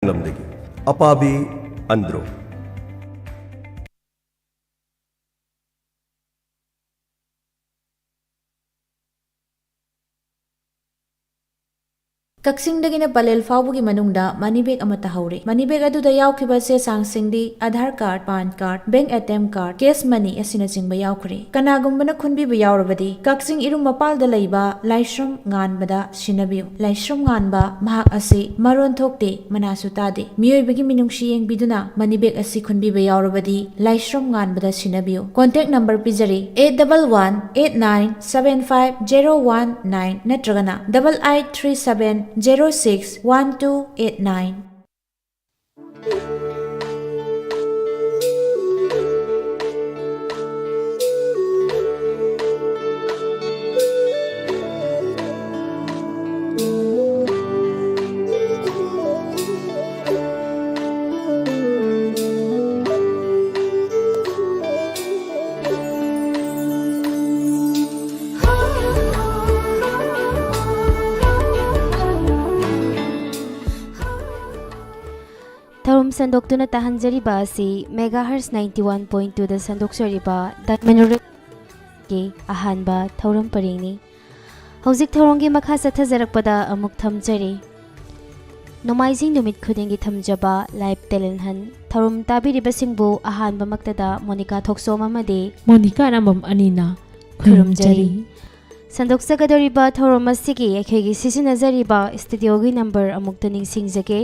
ꯀꯛꯆꯤꯡꯂꯝꯗꯒꯤ ꯑꯄꯥꯕꯤ ꯑꯟꯗ꯭ꯔꯣ ꯀꯛꯆꯤꯡꯗꯒꯤꯅ ꯄꯂꯦꯜ ꯐꯥꯎꯕꯒꯤ ꯃꯅꯨꯡꯗ ꯃꯅꯤꯕꯦꯒ ꯑꯃ ꯇꯥꯍꯧꯔꯤ꯫ ꯃꯅꯤꯕꯦꯒ ꯑꯗꯨꯗ ꯌꯥꯎꯈꯤꯕ ꯆꯦ-ꯆꯥꯡꯁꯤꯡꯗꯤ Aadhaar card, PAN card, bank ATM card, cash money ꯑꯁꯤꯅꯆꯤꯡꯕ ꯌꯥꯎꯈ꯭ꯔꯦ꯫ ꯀꯅꯥꯒꯨꯝꯕꯅ ꯈꯨꯟꯕꯤꯕ ꯌꯥꯎꯔꯕꯗꯤ ꯀꯛꯆꯤꯡ ꯏꯔꯨꯝ ꯃꯄꯥꯜꯗ ꯂꯩꯕ ꯂꯥꯏꯁ꯭ꯔꯝ ꯉꯥꯟꯕꯗ ꯁꯤꯟꯅꯕꯤꯌꯨ꯫ ꯂꯥꯏꯁ꯭ꯔꯝ ꯉꯥꯟꯕ ꯃꯍꯥꯛ ꯑꯁꯤ ꯃꯔꯣꯟ ꯊꯣꯛꯇꯦ, ꯃꯅꯥꯁꯨ ꯇꯥꯗꯦ꯫ ꯃꯤꯑꯣꯏꯕꯒꯤ ꯃꯤꯅꯨꯡꯁꯤ ꯌꯦꯡꯕꯤꯗꯨꯅ ꯃꯅꯤꯕꯦꯒ ꯑꯁꯤ ꯈꯨꯟꯕꯤꯕ ꯌꯥꯎꯔꯕꯗꯤ ꯂꯥꯏꯁ꯭ꯔꯝ ꯉꯥꯟꯕꯗ ꯁꯤꯟꯅꯕꯤꯌꯨ꯫ ꯀꯣꯟꯇꯦꯛ ꯅꯝꯕꯔ ꯄꯤꯖꯔꯤ: 8118975019 ꯅꯠꯇ꯭ꯔꯒꯅ 8837061289꯫ ꯊꯧꯔꯝ ꯁꯟꯗꯣꯛꯇꯨꯅ ꯇꯥꯍꯟꯖꯔꯤꯕ ꯑꯁꯤ ꯃꯦꯒꯥꯍꯔꯁ 91.2ꯗ ꯁꯟꯗꯣꯛꯆꯔꯤꯕ ꯗꯥꯏꯃꯟꯔꯦꯒꯤ ꯑꯍꯥꯟꯕ ꯊꯧꯔꯝ ꯄꯔꯦꯡꯅꯤ꯫ ꯍꯧꯖꯤꯛ ꯊꯧꯔꯝꯒꯤ ꯃꯈꯥ ꯆꯠꯊꯖꯔꯛꯄꯗ ꯑꯃꯨꯛ ꯊꯝꯖꯔꯤ ꯅꯣꯡꯃꯥꯏꯖꯤꯡ ꯅꯨꯃꯤꯠ ꯈꯨꯗꯤꯡꯒꯤ ꯊꯝꯖꯕ ꯂꯥꯏꯚ ꯇꯦꯂꯦꯟ ꯍꯟ꯫ ꯊꯧꯔꯝ ꯇꯥꯕꯤꯔꯤꯕꯁꯤꯡꯕꯨ ꯑꯍꯥꯟꯕ ꯃꯛꯇꯗ ꯃꯣꯅꯤꯀꯥ ꯊꯣꯛꯆꯣꯝ ꯑꯃꯗꯤ ꯃꯣꯅꯤꯀꯥ ꯅꯝꯕꯝ ꯑꯅꯤꯅ ꯈꯨꯔꯨꯝꯖꯔꯤ꯫ ꯁꯟꯗꯣꯛꯆꯒꯗꯧꯔꯤꯕ ꯊꯧꯔꯝ ꯑꯁꯤꯒꯤ ꯑꯩꯈꯣꯏꯒꯤ ꯁꯤꯖꯤꯟꯅꯖꯔꯤꯕ ꯁ꯭ꯇꯨꯗꯤꯑꯣꯒꯤ ꯅꯝꯕꯔ ꯑꯃꯨꯛꯇ ꯅꯤꯡꯁꯤꯡꯖꯒꯦ: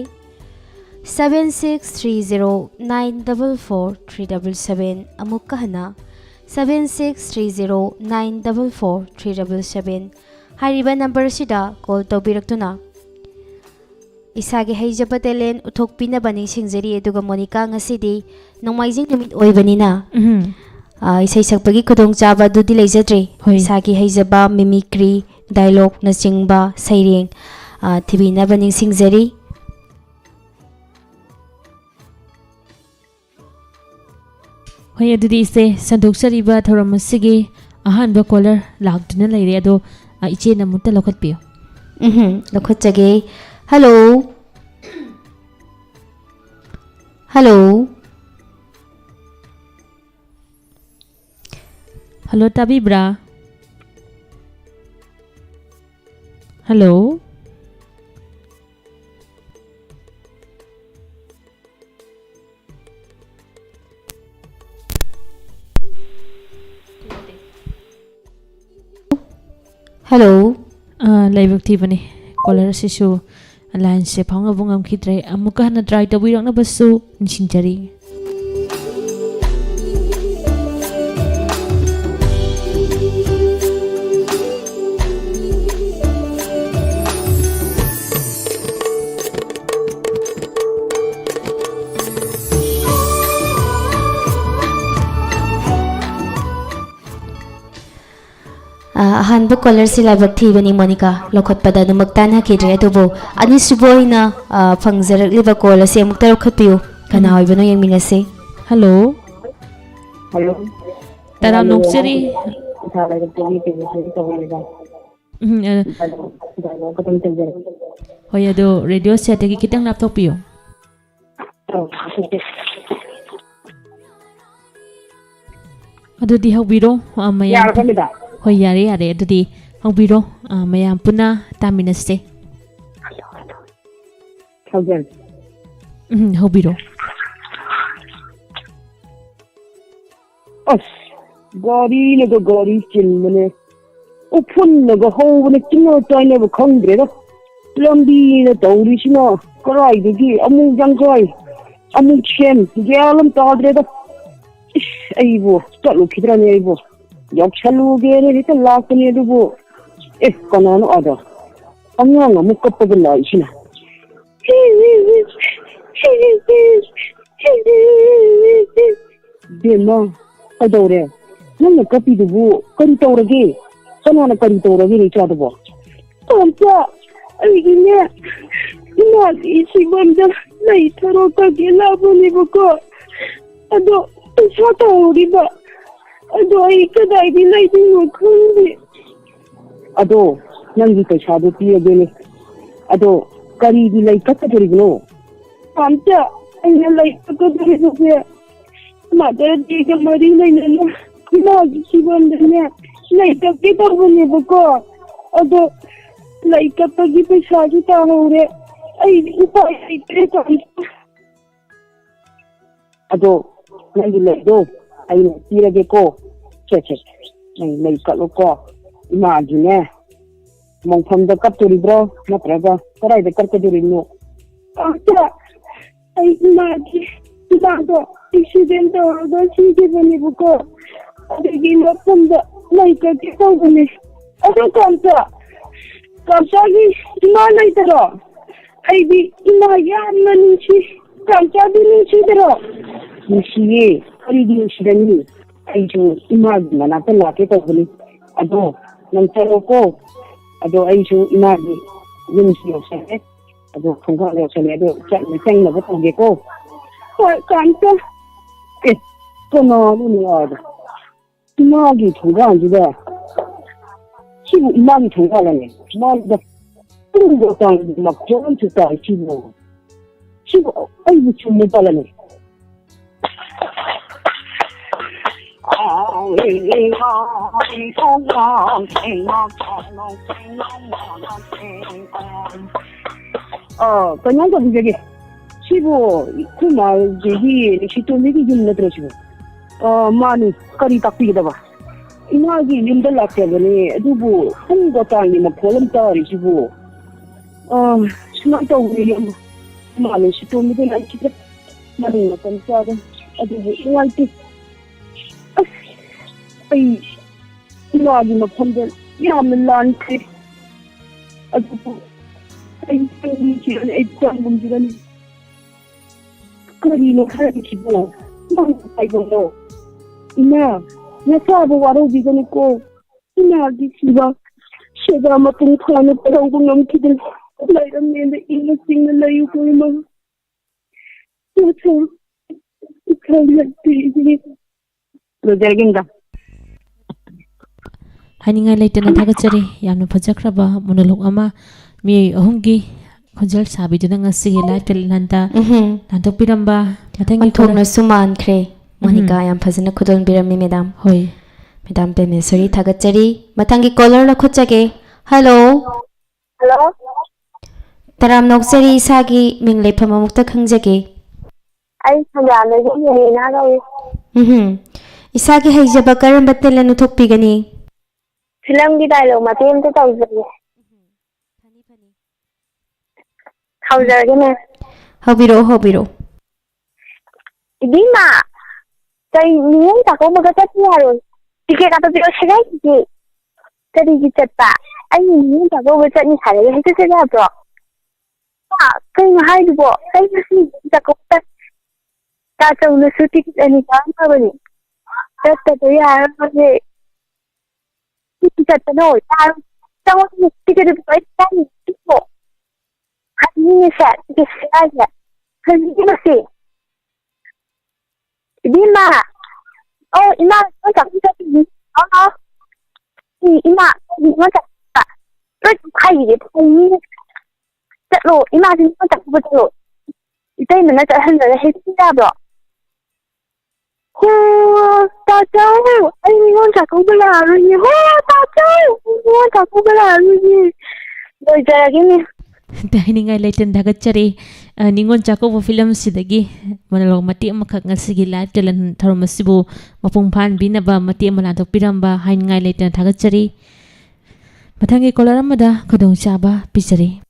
7630944377 ꯑꯃꯨꯛꯀ ꯍꯟꯅ 7630944377 ꯍꯥꯏꯔꯤꯕ ꯅꯝꯕꯔ ꯑꯁꯤꯗ ꯀꯣꯜ ꯇꯧꯕꯤꯔꯛꯇꯨꯅ ꯏꯁꯥꯒꯤ ꯍꯩꯖꯕ ꯇꯦꯂꯦꯟ ꯎꯠꯊꯣꯛꯄꯤꯅꯕ ꯅꯤꯡꯁꯤꯡꯖꯔꯤ꯫ ꯑꯗꯨꯒ ꯃꯣꯅꯤꯀꯥ, ꯉꯁꯤꯗꯤ ꯅꯣꯡꯃꯥꯏꯖꯤꯡ ꯅꯨꯃꯤꯠ ꯑꯣꯏꯕꯅꯤꯅ ꯏꯁꯩ ꯁꯛꯄꯒꯤ ꯈꯨꯗꯣꯡꯆꯥꯕ ꯑꯗꯨꯗꯤ ꯂꯩꯖꯗ꯭ꯔꯦ꯫ ꯏꯁꯥꯒꯤ ꯍꯩꯖꯕ ꯃꯤꯃꯤꯀ꯭ꯔꯤ, ꯗꯥꯏꯂꯣꯒꯅꯆꯤꯡꯕ ꯁꯩꯔꯦꯡ ꯊꯤꯕꯤꯅꯕ ꯅꯤꯡꯁꯤꯡꯖꯔꯤ꯫ ꯍꯣꯏ, ꯑꯗꯨꯗꯤ ꯏꯆꯦ ꯁꯟꯗꯣꯛꯆꯔꯤꯕ ꯊꯧꯔꯝ ꯑꯁꯤꯒꯤ ꯑꯍꯥꯟꯕ ꯀꯣꯂꯔ ꯂꯥꯛꯇꯨꯅ ꯂꯩꯔꯦ, ꯑꯗꯣ ꯏꯆꯦꯅ ꯑꯃꯨꯛꯇ ꯂꯧꯈꯠꯄꯤꯌꯨ꯫ ꯂꯧꯈꯠꯆꯒꯦ꯫ ꯍꯜꯂꯣ ꯍꯜꯂꯣ ꯍꯜꯂꯣ, ꯇꯥꯕꯤꯕ꯭ꯔꯥ? ꯍꯜꯂꯣ ꯍꯜꯂꯣ ꯂꯥꯏꯕꯛ ꯊꯤꯕꯅꯤ, ꯀꯣꯂꯔ ꯑꯁꯤꯁꯨ ꯂꯥꯏꯟꯁꯦ ꯐꯥꯎꯅꯕ ꯉꯝꯈꯤꯗ꯭ꯔꯦ꯫ ꯑꯃꯨꯛꯀ ꯍꯟꯅ ꯇ꯭ꯔꯥꯏ ꯇꯧꯕꯤꯔꯛꯅꯕꯁꯨ ꯅꯤꯡꯁꯤꯡꯖꯔꯤ꯫ ꯑꯍꯥꯟꯕ ꯀꯣꯂꯔꯁꯤ ꯂꯥꯏꯕꯛ ꯊꯤꯕꯅꯤ ꯃꯣꯅꯤꯀꯥ, ꯂꯧꯈꯠꯄꯗ ꯑꯗꯨꯃꯛ ꯇꯥꯟꯅꯈꯤꯗ꯭ꯔꯦ꯫ ꯑꯗꯨꯕꯨ ꯑꯅꯤꯁꯨꯕ ꯑꯣꯏꯅ ꯐꯪꯖꯔꯛꯂꯤꯕ ꯀꯣꯜ ꯑꯁꯤ ꯑꯃꯨꯛꯇ ꯂꯧꯈꯠꯄꯤꯌꯨ꯫ ꯀꯅꯥ ꯑꯣꯏꯕꯅꯣ ꯌꯦꯡꯃꯤꯟꯅꯁꯤ꯫ Hello hello, ꯇꯔꯥꯝ ꯅꯣꯛꯆꯔꯤ꯫ ꯍꯣꯏ, ꯑꯗꯣ ꯔꯦꯗꯤꯑꯣ ꯁꯦꯠꯇꯒꯤ ꯈꯤꯇꯪ ꯂꯥꯞꯊꯣꯛꯄꯤꯌꯨ꯫ ꯑꯗꯨꯗꯤ ꯍꯧꯕꯤꯔꯣ ꯃꯌꯥꯝ꯫ ꯍꯣꯏ, ꯌꯥꯔꯦ ꯌꯥꯔꯦ, ꯑꯗꯨꯗꯤ ꯍꯧꯕꯤꯔꯣ, ꯃꯌꯥꯝ ꯄꯨꯟꯅ ꯇꯥꯃꯤꯟꯅꯁꯦ꯫ ꯍꯧꯕꯤꯔꯣ꯫ ꯑꯁ, ꯒꯥꯔꯤꯅꯒ ꯒꯥꯔꯤ ꯆꯤꯟꯕꯅꯦ, ꯎꯐꯨꯟꯅꯒ ꯍꯧꯕꯅꯦ, ꯆꯤꯡꯅ ꯆꯥꯏꯅꯕ ꯈꯪꯗ꯭ꯔꯦꯗ꯫ ꯂꯝꯕꯤꯅ ꯇꯧꯔꯤꯁꯤꯅ ꯀꯔꯥꯏꯗꯒꯤ ꯑꯃꯨꯛ ꯌꯥꯡꯈꯩ ꯑꯃꯨꯛ ꯁꯦꯝ, ꯒ꯭ꯌꯥꯟ ꯑꯃ ꯇꯥꯗ꯭ꯔꯦꯗ꯫ ꯏꯁ, ꯑꯩꯕꯨ ꯆꯠꯂꯨꯈꯤꯗ꯭ꯔꯅꯦ? ꯑꯩꯕꯨ ꯌꯥꯎꯁꯜꯂꯨꯒꯦꯅ ꯍꯦꯛꯇ ꯂꯥꯛꯄꯅꯤ, ꯑꯗꯨꯕꯨ ꯀꯅꯥꯅꯣ ꯑꯗ ꯑꯉꯥꯡ ꯑꯃꯨꯛ ꯀꯞꯄꯒ ꯂꯥꯛꯏꯁꯤꯅ? ꯕꯦꯝꯃ, ꯀꯩꯗꯧꯔꯦ? ꯅꯪꯅ ꯀꯞꯄꯤꯗꯨꯕꯨ ꯀꯔꯤ ꯇꯧꯔꯒꯦ? ꯀꯅꯥꯅ ꯀꯔꯤ ꯇꯧꯔꯒꯦ ꯏꯆꯥꯗꯨꯕꯣ? ꯇꯣꯝꯆꯥ, ꯑꯩꯒꯤꯅꯦ ꯏꯃꯥꯒꯤ ꯁꯤꯕꯝꯗ ꯂꯩ ꯊꯥꯔꯛꯀꯦ ꯂꯥꯛꯄꯅꯦꯕꯀꯣ, ꯑꯗꯣ ꯄꯩꯁꯥ ꯇꯧꯔꯤꯕ, ꯑꯗꯣ ꯑꯩ ꯀꯗꯥꯏꯗ ꯂꯩꯗꯣꯏꯅꯣ ꯈꯪꯗꯦ꯫ ꯑꯗꯣ ꯅꯪꯒꯤ ꯄꯩꯁꯥꯗꯣ ꯄꯤꯔꯒꯦꯅꯦ, ꯑꯗꯣ ꯀꯔꯤꯒꯤ ꯂꯩ ꯀꯠꯀꯗꯣꯔꯤꯕꯅꯣ? Amca, anh lấy cái gì vậy? Mà đây đi cái mới đi này nè, nó chỉ vấn đề nè, lấy cái tao vấn đề bữa Ado, lấy cái पैसा chứ tao hồ đấy, anh phải cái cái Ado, này lấy đâu, anh đi ra cái cô, chết, này lấy cái lô cô, mà gì nè, mong phong được cấp tôi đi bro, nó phải ra, cái này được cấp tôi đi nữa. Amca, anh mà gì, đó, accident đó chỉ cái vấn đề bữa Adagi na punda, lấy cái tao vấn đề, Ado Kamsa gi ina lai taro ai bi ina ya nan chi kamsa bi ni chi taro ni shi ari di shi dani ai ju ina na na ta la ke to ni ado nan taro ko ado ai ju ina gi yin shi yo se ado khong ga yo se le ado cha ni teng na ba tong ge ko kamsa ko no ni ado ina gi khong ga ji da Chibu imam thongala ne mal da tungo tang ma khon chu ta chibu ai bu chu me pala ne kanyang ko bigege chibu kuma jehi ni chito me gi jum na tro chibu mani kari takpi da ba Inagi yunda lakabani adubu pungo tangi makolam tari sibu sinata uri malu situ mi na kita mari na pansada adubu ingalti ai inagi mapanda yamlan kri adubu ai tangi jiran ai tangum jiran kari no kari sibu mang ai gono ina Nasabu waro bigani ko ina di siba shega matung khana parang ko ngam kidel lairam ne ina sing na layu ko ma so ikhalia ti rojarginda haninga leitana thagachari yamna phajakraba monolog ama mi ahumgi khonjal sabiduna ngasi live telnanda nantok piramba mathangi thongna suman khre Monica yam phajana khudon biramni madam hoi madam permissori thagachari mathangi caller la khochage hello taram noksari sagi mingle phama mukta khangjage ai thanja le ni na ro isagi haijaba karam battela nu thokpigani film gi dialogue ma tem te tau je khaujar ge me hobiro idima Tay niyan tako magatat niya ron. Sige ka to pero siya sige. Tadi kita pa. Ay niyan tako magatat niya hari itu saja bro. Kay mahal bo. Kay kasi tako pa. Tato na suti ni kan ba ni. Tato to ya kasi. Kita no. Tawo ni sige de pa tani tipo. Hani niya siya. Sige siya. Kasi kasi. Ima, ima, tôi chẳng biết cái gì. Thì ima, nó chẳng phải. Tôi hay gì thì chắc rồi, ima thì nó chẳng biết rồi. Đây mình nó trở thành là hết ra rồi. Tao cháu, anh ngon chẳng có bây giờ rồi nhỉ. Tao cháu, ngon chẳng có bây giờ rồi nhỉ. Rồi giờ là cái gì? haninga leitan thagachari ningon chakobo film sidagi monolog mati amakak ngasigi live telan Thouram asibu mapung phan binaba mati amala dok piramba haninga leitan thagachari mathangi caller amada khadong chaba pichari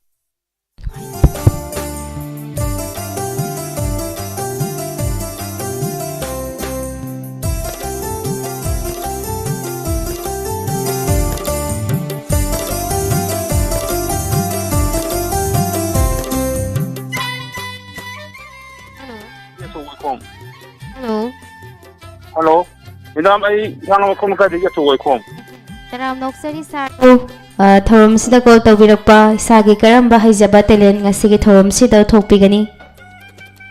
Hello. Madam, ay yang ko magkadi ya tuway ko. taram noksari sar Thouram sida call tawbirakpa sagi karamba haijaba telen ngasigi Thouram sida thokpigani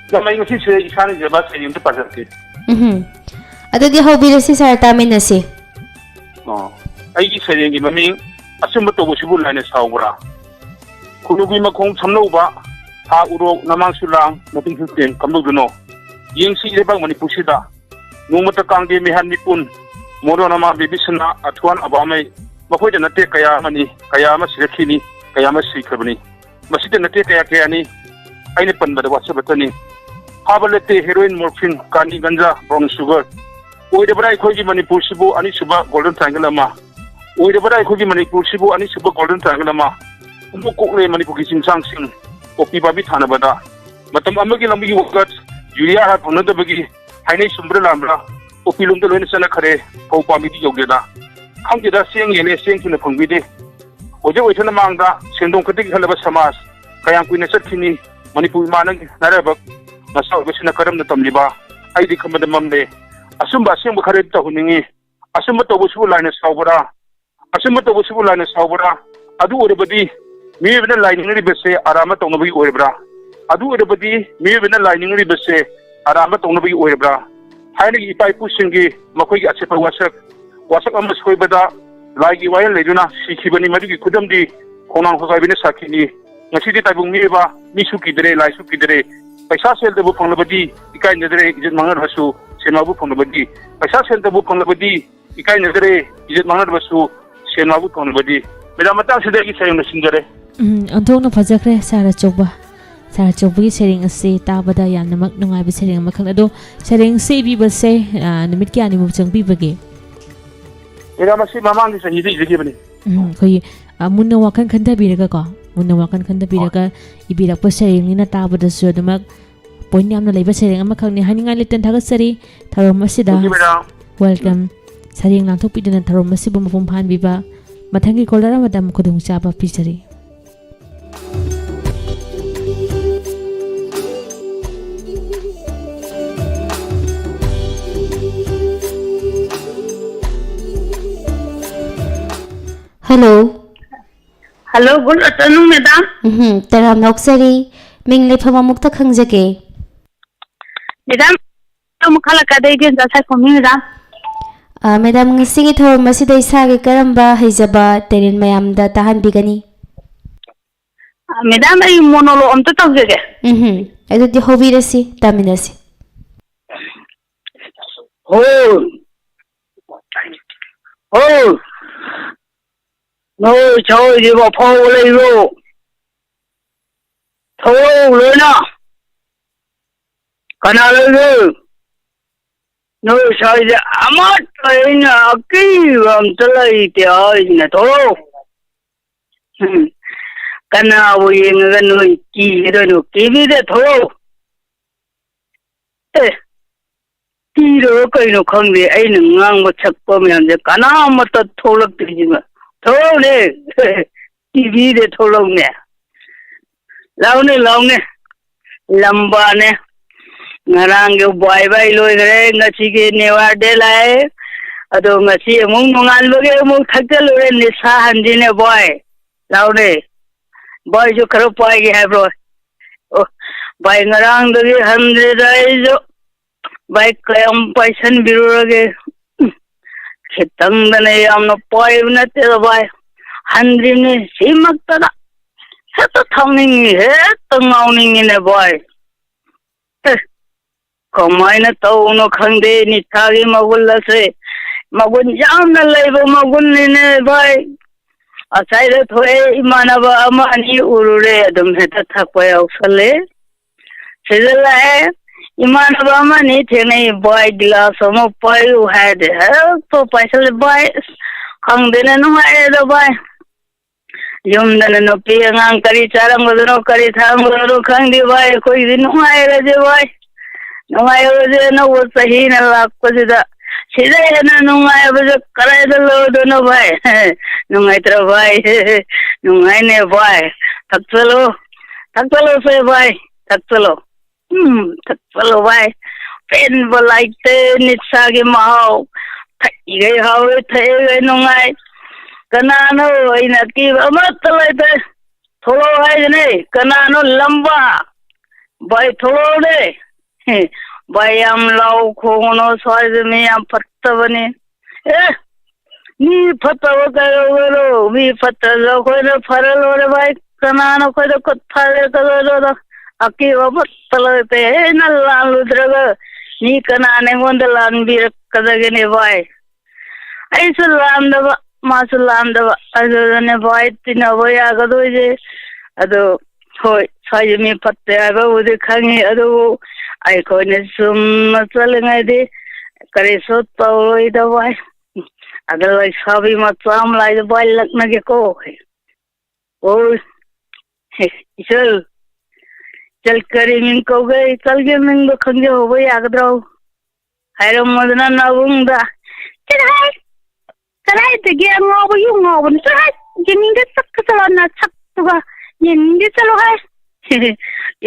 Dama yung si isani jaba sa yung department. Adagi hobirasi sar taminasi No. Ay isa yung maming asumba to sibu line sa ora. Kunugi makong samno ba ha urok namang sulang nating hutin kamugduno yeng si lebang manipusida nungmata kangde mehan nipun modo nama bibisna athuan abamai makhoi da nate kaya mani kaya ma sirakini kaya ma sikhabani masida nate kaya ni aine panbada wasabatani habalete heroin morphine kani ganja brown sugar oidabra ikhogi manipur sibu ani suba golden triangle ama oidabra ikhogi manipur sibu ani suba golden triangle ama umbo kokle manipur ki chingsang sing kopi babi thana bada matam amagi lambi wakat yuria ha phonada bagi hainai sumbra lamra kopi lumda loina sana khare ko pami di yogeda khamge da seng yene seng thuna phongbi de oje oithana mangda sendong khatik halaba samas kayang kuina sathini manipur manang narabak nasa obesina karam na tamliba ai di khamada mamle asumba seng khare ta huningi asumba to busu laina sawbara asumba to busu laina sawbara adu orebadi mi bena lining ri bese arama to nabi orebra adu orebadi mi bena lining ri bese arama to nabi orebra haini ipai pusingi makoi gi achepa wasak amas koi bada lagi wayan leduna sikhibani madigi kudamdi khonang khokai bina sakini ngasidi taibung mi ba misu kidre lai su kidre paisa sel de bu phonglabadi ikai nedre ijat mangar basu senabu phonglabadi paisa sel de bu phonglabadi ikai nedre ijat mangar basu senabu phonglabadi meda matang sida gi sayong nasingare anthong na phajakre sara chokba gi sering ase tabada yamna mak nungai ba sering makhang ado sering se bi ba se nimit kya ni mu chang bi bage meda masi mamang gi sahi di gi bani khoi munna wakan khanda bi raga ko munna wakan khanda bi raga ibirak pa sering ni na tabada su adumak point yamna leiba sering amakhang ni haninga litan thaga sari tharom asida welcome sering lang thok pidana tharom asibu mapum phan bi ba mathangi kolara madam khudung chaba pisari Hello. Hello, good afternoon, madam. Thouram noksari ming lephama mukta khangjake. Madam, mukhala kadai din sa for me, madam. Madam ngisigi Thouram asida isage karamba haijaba terin mayamda tahanbigani. Madam, ay monolo amta tawjege. Adudi hobirasi taminasi. Oh. No, cháu đi vào phòng lấy rồi. Thôi lấy na. Cái nào lấy rồi. No, cháu đi amat lấy na. Cái làm cho lấy tiền nè thôi. Cái nào bây giờ người nuôi kỳ rồi nuôi kỳ đi đấy thôi. Kỳ rồi cái nó không đi ai nương ngang một chắc bao nhiêu giờ cái nào mà tao thôi lập gì mà. Thôi nè, TV để thôi lâu nè, lâu nè, làm ba nè, ngarang cái boy bay lôi cái ngay chỉ cái newa để lại, ado ngay chỉ mong ngan bagi mong thắc lôi nè sa hanji nè boy, lâu nè, boy jo kharo boy cái hay bro, boy ngarang đó cái hanji đấy jo, boy kayam paisan biru cái Kitang na yam na boy na tera boy. Handrim ni simak tada. Heto thangning heto ngawning na boy. Kamay na tao no khangde ni thagi magulla se. Magun jam na laibo magun ni na boy. Asay na thoe imana ba ama ani urure adum heta thakpay awsale. Sizala hai. Iman abama ni thene boy glass mo boy had to paisal boy khang dene no hai do boy yum dane no pi ngang kari charang no kari thang no khang di boy koi din no hai re je boy no hai re no wo sahi na lak ko da sida na no hai ba kare do lo do no boy no hai tra boy no hai ne boy tak chalo se boy tak chalo thật là vậy, bên vào lại tên nít sa cái màu, thấy cái hậu thấy cái nông ai, cái nào nó vậy nè kia mất lại thế, thô hay này, cái nào nó lamba, vậy thô đấy, vậy am lau không nó xoay rồi mình am phát tao này, ni phát tao cái rồi, mi phát tao rồi nó phát rồi vậy, cái nào nó cái đó cất phát rồi cái đó Aki obat talate na lalu draga ni kana ne gonda lan bir kadage ne boy. Ai salam da masalam da ado ne boy tina boy agado je ado hoi sai mi patte aga ude khangi ado ai ko ne sum chal ngai de kare so tawoi da boy agar lai sabi ma cham lai da boy lak na ge ko oh चल करे Ming को गए चल के Ming खंगे हो गए आगद्रो हायरो मदना नावुंगा चलाए ते गे ngau ba yung ngau ban चलाए जे मिंग तक चला ना छक तुगा ये मिंग चलो है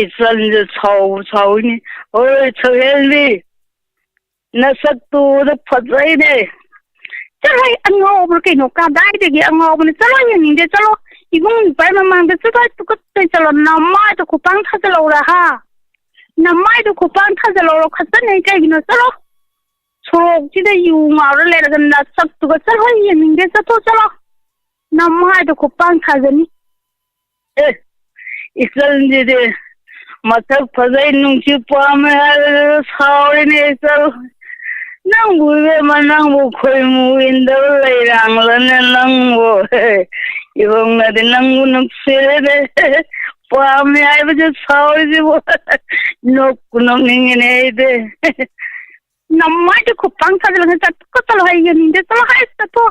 इसल जो छाव नि ओए छहेल नि न सक तू द फजai ने चलाए ngau ba के नो का दाई ते गे ngau ban चलो ये मिंग चलो Ibung pai mamang de suka tukut te chalo namai to kupang tha chalo ra ha namai to kupang tha chalo ro khata nei kai gino chalo chorok chi de yu ma ro le ra na sak tu ka chalo ye ming de cha to chalo namai to kupang tha jani isal ni de mathak phajai nung chi pa me sauri ne chalo nang bu ve manang bu khoi mu indal lai rang lan nang bo Ibang na din lang unang sila de pami ay ba just sorry si mo no kunong ningin ay de namay de kupang sa lang sa ko talo hay yun hindi talo hay sa to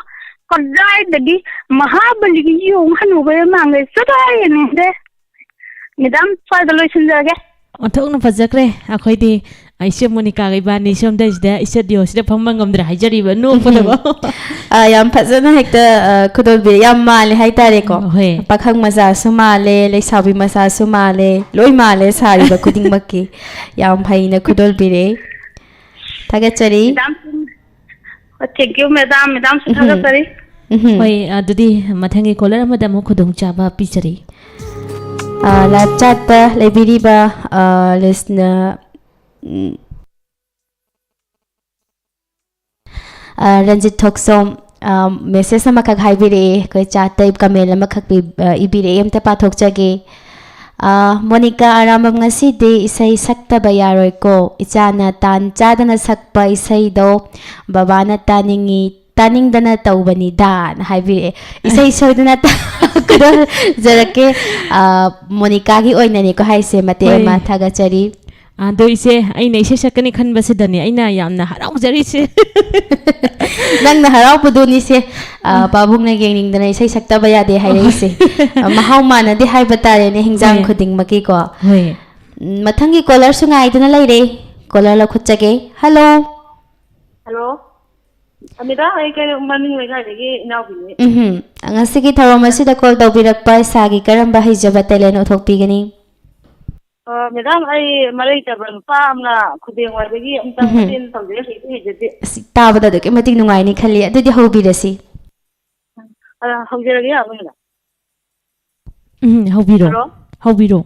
kadai dagi mahabali yung hanu ba yung mga sa tayo yun hindi Madam sa dalo sinjage Onthok na fazakre akhoi di Aisha Monica ga ibani somda isda isa dio sida phangma ngamdra haijari ba no pulaba yam phazana hekta khudol bi yam male hai tare ko hoi pakhang maza su male le sabi masa su male loi male sari ba kuding makki yam hai na khudol bi re thagachari thank you madam su thagachari hoi adudi mathangi caller amada mo khudong chaba pichari live chat ta lebiri ba listener Ranjit Thoksom message sama kak haibire ko chat type kamel ma khak bi ibire em ta pathok chage Monica aramam ngasi de isai sakta bayaroi ko ichana tan chadana sakpa isai do babana taning dana tawbani dan haibire isai soidana ta kudol jarake Monica gi oina ni ko haise mate ma thaga chari ado ise aina ise sakani khan basidani aina yamna harau jari se nang na harau pudu ni se babung na gengning dana ise sakta ba yade haire ise mahau mana de hai batare ne hingjang khuding maki ko hoi mathangi caller su ngai dana laire caller la khutchage hello amida ai kai maning mai ga ge inaw bi angasi ki Thouram asida call tawbirak pa sagi karamba hijaba telen uthokpi gani Madam ai marai ta ban pam na khudeng wai bagi amta tin tawde hi jeti tabada de ke mating nungai ni khali adudi hobirasi hawjera ge amina hobiro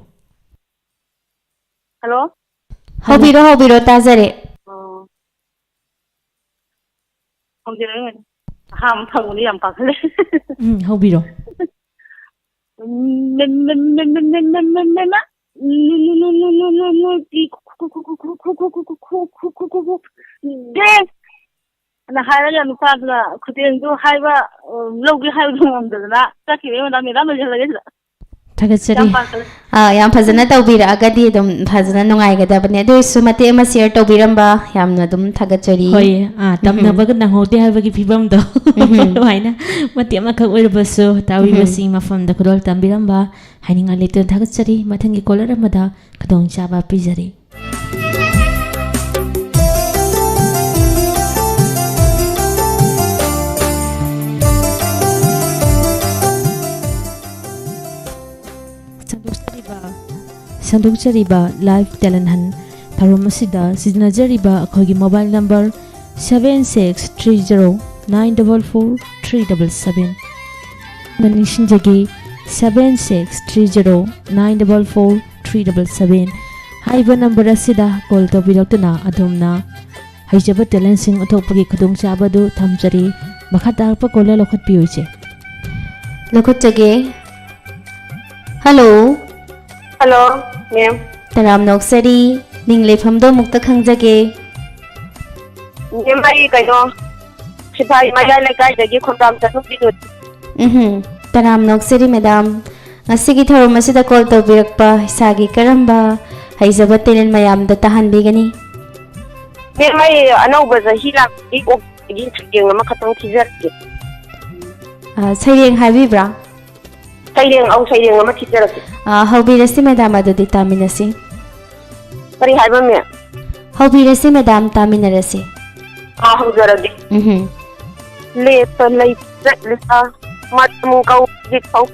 hello tazare hawjera ge ham thanguni yam pakhale hobiro na haira nu pa na khuteng du haiba logi haiba ngamdana takire na me dam jala ge thagachari yam phajana tawbira agadi dum phajana nungai ga dabane adu su mate ma share tawbiramba yamna dum thagachari hoi tamna baga na hote ha bagi phibam do haina mate ma khak oibasu tawi basi mafam da kudol tambiramba haninga leton thagachari mathangi caller amada khadong chaba pijari Sandukchariba live talent han Thouram asida siznajariba akhogi mobile number 7630944377 manishin jagi 7630944377 haiba number asida call tawbiraktuna adumna haijaba talent sing uthokpagi khudong chabadu thamjari makha tarpa caller lokhat piyoiche lokhat jage hello hello ma'am Taram noksari ning lefamdo mukta khangjage. Mai kaino sipai maya lekai dagi khondam tanu bidut. Taram noksari madam. Ngasigi Thouram asida call tawbirakpa isagi karamba haizaba telen mayamda tahanbigani. Mai anauba zahi lakti ok gi thigeng ama khatang thijarke. Saireng habibra. Saireng ama thijarke. Hobirasi madam adudi taminasi. Kari haiba me. Hobirasi madam taminarasi. Haujaradi. Le to lay lesa matmu kau gi kau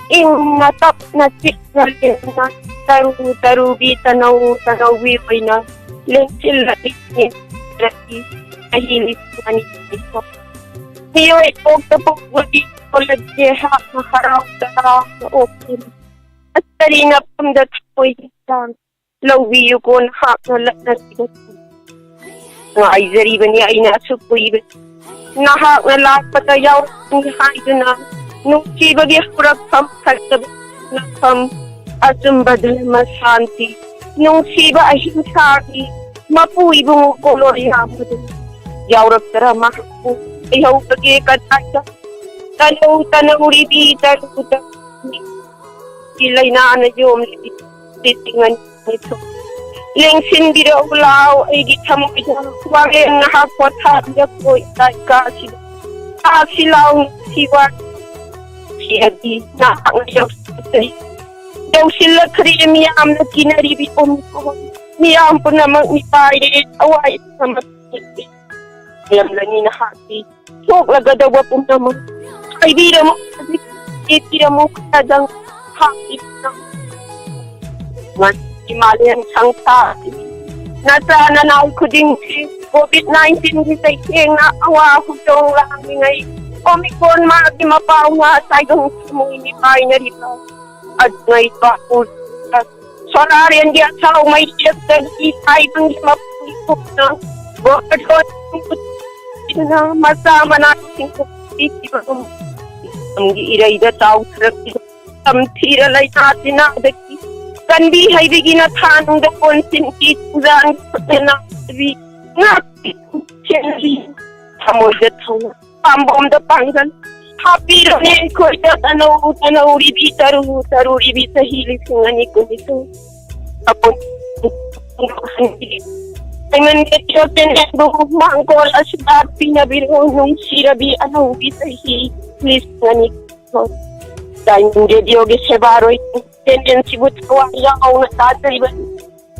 Inga tap na chikna taru bi tanau bi paina lentil lati rati ahili mani ko hiyo ito tapos wadi kolje ha harap ta okay astari nga pamdat koy tan lawi yu kon ha na lat na ay zari bani ay na sukoy na ha la patayaw ni haiduna nung bagi hurak kam khatab na kam azumbadal masanti nung siba ahimsaki mapui bungo kolor yamud yaurak tara mahu ayaw bagi kataya tanaw ribi taluta ilay na anayom titingan nito lengsin biro ulaw ay gitamo ito wagin na hapot hapya ko itay kasilaw siwa Siagi na ang daw sila miyam na kinaribi ko miyam po namang ipay away sa matindi miyam lang inahati so lagadawa po naman ay bira mo itira mo kadang hati na imalian sang tati nasa nanay ko din si COVID-19 gisay na awa ko yung langin ay Omicron magi mapaw nga sayang sumuni pa na rito at ngay pa po solarian di at sa may siyat na itay pang mapulipok na bakit ko na masama natin kung iti ba kung ang iiray da tao samtira lay natin na daki kandi hay bigin at hanong da konsin ituzan na sabi nga siya hamoy da tao Pambom da panggan happy rin ko ito tanaw ribi taru ribi sa hilis ngani ko nito apon ay man ito tenendo mangkol asbab pinabiro nung sirabi ubi sa hilis ngani ko dahil hindi diyogi sebaro ito tendensi but ko ayaw na tatay ba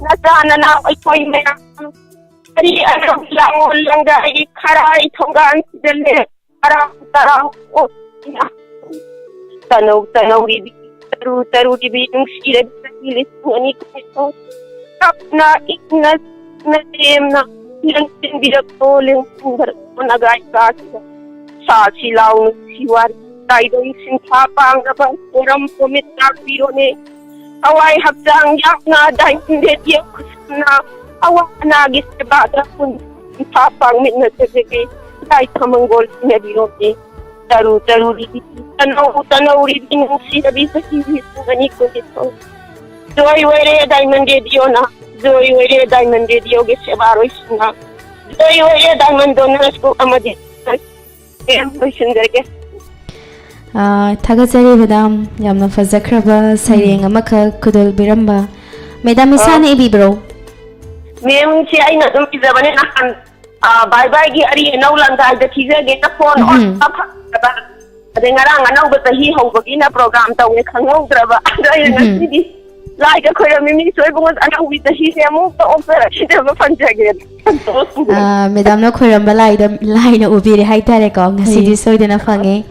nasana na ay ko'y may ari lang dahil karay tonggaan sidali Tarang oh tanaw ribi taru ribi yung sila sa hilis ngani ko ito tap na iknas na tem na ilang tinbirak to lang nagay ka sa silaw ng siwar tayo yung sinsapang na ba Thouram pumit na biro ni away hapdang yak na dahil hindi diya na awa nagis na bata kung sinsapang mit na sabigay Kahit kamanggol na birote, taru ribi, tanaw ribi ng sinabi sa siwis ng ganito dito. Zoy were diamond radio na, zoy were diamond radio gesebaro isna, zoy were diamond donas ko amadi. Kaya ko sinderge. Tagasari madam, yamna fazakraba saireng amaka kudol biramba. Madam isana ibibro. Mem si ay na dumizabane na bye-bye gi ari nau lang da thiza ge na phone on apa de ngarang nau ba hi ho ba na program taw nge khangau draba dai na si lai ka khoya mimi soi bunga anau wi ta hi se mu to opera chi de ba panja ge madam no khoram ba lai na ubiri hai tare ko ngasi di soi de na phange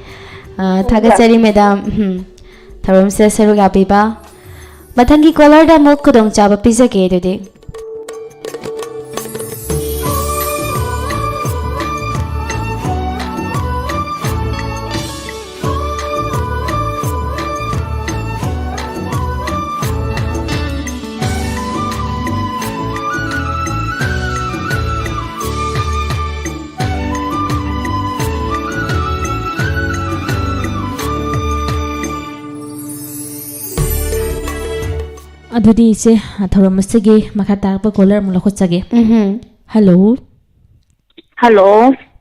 thagachari madam Thouram se saruga biba mathangi caller da mo khudong chaba pizza ge de ꯑꯗꯨꯗꯤ ꯏꯆꯦ ꯊꯧꯔꯝ ꯑꯁꯤꯒꯤ ꯃꯈꯥ ꯇꯥꯔꯛꯄ colour ꯑꯃꯨꯛ ꯂꯧꯈꯠꯆꯒꯦ hello hello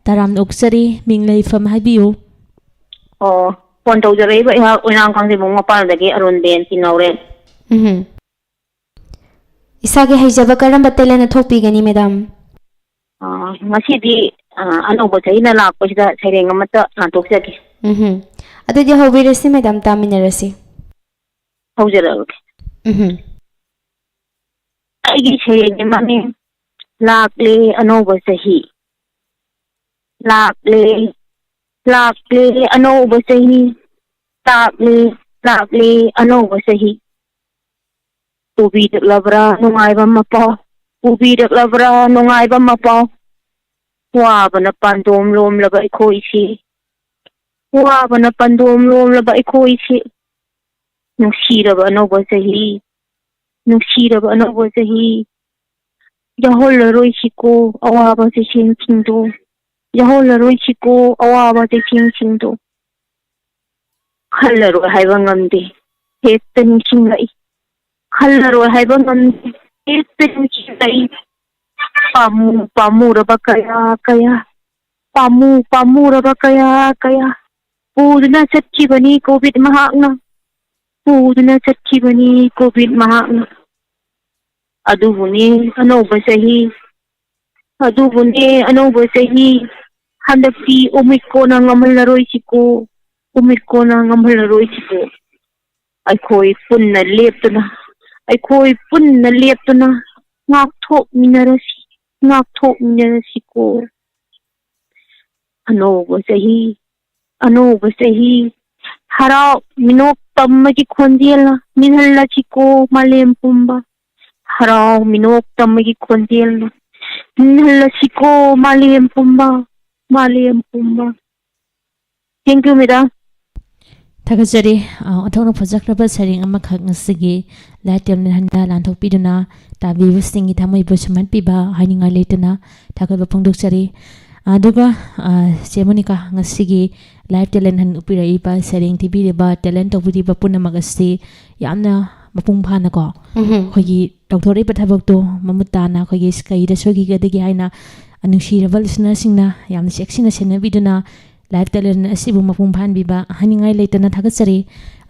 ꯇꯔꯥꯝꯅ ꯑꯣꯛꯆꯔꯤ ꯃꯤꯡ ꯂꯩꯐꯝ ꯍꯥꯏꯕꯤꯌꯨ ꯑꯣ ꯐꯣꯟ ꯇꯧꯖꯔꯛꯏꯕ ꯑꯩꯍꯥꯛ ꯑꯣꯏꯅꯥꯝ ꯀꯥꯡꯖꯩꯕꯨꯡ ꯃꯄꯥꯟꯗꯒꯤ ꯑꯔꯨꯟꯕꯦꯟ ꯆꯤꯡꯅꯧꯔꯦꯟ ꯏꯁꯥꯒꯤ ꯍꯩꯖꯕ ꯀꯔꯝꯕ ꯇꯦꯂꯦꯟ ꯊꯣꯛꯄꯤꯒꯅꯤ ꯃꯦꯗꯥꯝ ꯉꯁꯤꯗꯤ ꯑꯅꯧꯕ ꯆꯍꯤꯅ ꯂꯥꯛꯄꯁꯤꯗ ꯁꯩꯔꯦꯡ ꯑꯃꯠꯇ ꯉꯥꯟꯊꯣꯛꯆꯒꯦ ꯑꯗꯨꯗꯤ ꯍꯧꯕꯤꯔꯁꯤ ꯃꯦꯗꯥꯝ ꯇꯥꯃꯤꯟꯅꯔꯁꯤ ꯍꯧꯖꯔꯛꯑꯒꯦ ꯑꯩꯒꯤ ꯁꯩꯔꯦꯡꯒꯤ ꯃꯃꯤꯡ ꯂꯥꯛꯂꯦ ꯑꯅꯧꯕ ꯆꯍꯤ ꯂꯥꯛꯂꯦ ꯑꯅꯧꯕ ꯆꯍꯤ ꯂꯥꯛꯂꯦ ꯑꯅꯧꯕ ꯆꯍꯤ ꯄꯨꯕꯤꯔꯛꯂꯕ꯭ꯔꯥ ꯅꯨꯡꯉꯥꯏꯕ ꯃꯄꯥꯎ ꯄꯨꯕꯤꯔꯛꯂꯕ꯭ꯔꯥ ꯅꯨꯡꯉꯥꯏꯕ ꯃꯄꯥꯎ ꯋꯥꯕꯅ ꯄꯥꯟꯗꯣꯝ ꯂꯣꯝꯂꯕ ꯑꯩꯈꯣꯏꯁꯤ ꯋꯥꯕꯅ ꯄꯥꯟꯗꯣꯝ ꯂꯣꯝꯂꯕ ꯑꯩꯈꯣꯏꯁꯤ ꯅꯨꯡꯁꯤꯔꯕ ꯑꯅꯧꯕ ꯆꯍꯤ ꯅꯨꯡꯁꯤꯔꯕ ꯑꯅꯧꯕ ꯆꯍꯤ ꯌꯥꯍꯜꯂꯔꯣꯏꯁꯤꯀꯣ ꯑꯋꯥꯕ ꯆꯩꯊꯦꯡꯁꯤꯡꯗꯣ ꯌꯥꯍꯜꯂꯔꯣꯏꯁꯤꯀꯣ ꯑꯋꯥꯕ ꯆꯩꯊꯦꯡꯁꯤꯡꯗꯣ ꯍꯜꯂꯔꯣꯏ ꯍꯥꯏꯕ ꯉꯝꯗꯦ ꯍꯦꯛꯇ ꯅꯤꯡꯁꯤꯡꯂꯛꯏ ꯍꯜꯂꯔꯣꯏ ꯍꯥꯏꯕ ꯉꯝꯗꯦ ꯍꯦꯛꯇ ꯅꯤꯡꯁꯤꯡꯂꯛꯏ ꯄꯥꯝꯃꯨꯔꯕ ꯀꯌꯥ ꯄꯥꯝꯃꯨꯔꯕꯀꯌꯥ ꯄꯨꯗꯨꯅ ꯆꯠꯈꯤꯕꯅꯤ ꯀꯣꯚꯤꯗ ꯃꯍꯥꯛꯅ ꯄꯨꯗꯨꯅ ꯆꯠꯈꯤꯕꯅꯤ ꯀꯣꯚꯤꯗ ꯃꯍꯥꯛꯅ ꯑꯗꯨꯕꯨꯅꯦ ꯑꯅꯧꯕ ꯆꯍꯤ ꯍꯟꯗꯛꯇꯤ ꯑꯣꯃꯤꯀ꯭ꯔꯣꯟꯅ ꯉꯝꯍꯜꯂꯔꯣꯏꯁꯤꯀꯣ ꯑꯩꯈꯣꯏ ꯄꯨꯟꯅ ꯂꯦꯞꯇꯨꯅ ꯉꯥꯛꯊꯣꯛꯃꯤꯟꯅꯔꯁꯤꯀꯣ ꯑꯅꯧꯕ ꯆꯍꯤ ꯍꯔꯥꯎ ꯃꯤꯅꯣꯛꯇꯝꯕꯒꯤ ꯈꯣꯟꯖꯦꯜꯅ ꯃꯤꯟꯍꯜꯂꯁꯤꯀꯣ ꯃꯥꯂꯦꯝ ꯄꯨꯝꯕ ꯍꯔꯥꯎ ꯃꯤꯅꯣꯛꯇꯝꯕꯒꯤ ꯈꯣꯟꯖꯦꯜꯅ ꯃꯤꯟꯍꯜꯂꯁꯤꯀꯣ ꯃꯥꯂꯦꯝ ꯄꯨꯝꯕ ꯊꯦꯡꯛ ꯌꯨ ꯃꯦꯗꯥꯝ ꯊꯥꯒꯠꯆꯔꯤ ꯑꯣꯟꯊꯣꯛꯅ ꯐꯖꯈ꯭ꯔꯕ ꯁꯩꯔꯦꯡ ꯑꯃꯈꯛ ꯉꯁꯤꯒꯤ ꯂꯥꯏꯞ ꯇꯦꯂꯦꯟꯍꯟꯗ ꯂꯥꯟꯊꯣꯛꯄꯤꯗꯨꯅ ꯇꯥꯕꯤꯕꯁꯤꯡꯒꯤ ꯊꯃꯣꯏꯕꯨ ꯁꯨꯝꯍꯠꯄꯤꯕ ꯍꯥꯏꯅꯤꯡꯉꯥꯏ ꯂꯩꯇꯅ ꯊꯥꯒꯠꯄ ꯐꯣꯡꯗꯣꯛꯆꯔꯤ ꯑꯗꯨꯒ ꯆꯦ ꯃꯣꯅꯤꯀꯥ ꯉꯁꯤꯒꯤ ꯂꯥꯏꯞ ꯇꯦꯂꯦꯟꯍꯟ ꯎꯠꯄꯤꯔꯛꯏꯕ ꯁꯩꯔꯦꯡ ꯊꯤꯕꯤꯔꯤꯕ ꯇꯦꯂꯦꯟ ꯇꯧꯕꯤꯔꯤꯕ ꯄꯨꯝꯅꯃꯛ ꯑꯁꯤ ꯌꯥꯝꯅ ꯃꯄꯨꯡ ꯐꯥꯅꯀꯣ ꯑꯩꯈꯣꯏꯒꯤ ꯇꯧꯊꯣꯔꯛꯏꯕ ꯊꯕꯛꯇꯣ ꯃꯃꯨꯠ ꯇꯥꯅ ꯑꯩꯈꯣꯏꯒꯤ ꯀꯩꯗ ꯁꯣꯏꯈꯤꯒꯗꯒꯦ ꯍꯥꯏꯅ ꯅꯨꯡꯁꯤꯔꯕ ꯂꯤꯁꯅꯔꯁꯤꯡꯅ ꯌꯥꯝꯅ ꯆꯦꯛꯁꯤꯟꯅ ꯁꯦꯟꯅꯕꯤꯗꯨꯅ ꯂꯥꯏꯞ ꯇꯦꯂꯦꯟ ꯑꯁꯤꯕꯨ ꯃꯄꯨꯡ ꯐꯥꯍꯟꯕꯤꯕ ꯍꯥꯏꯅꯤꯡꯉꯥꯏ ꯂꯩꯇꯅ ꯊꯥꯒꯠꯆꯔꯤ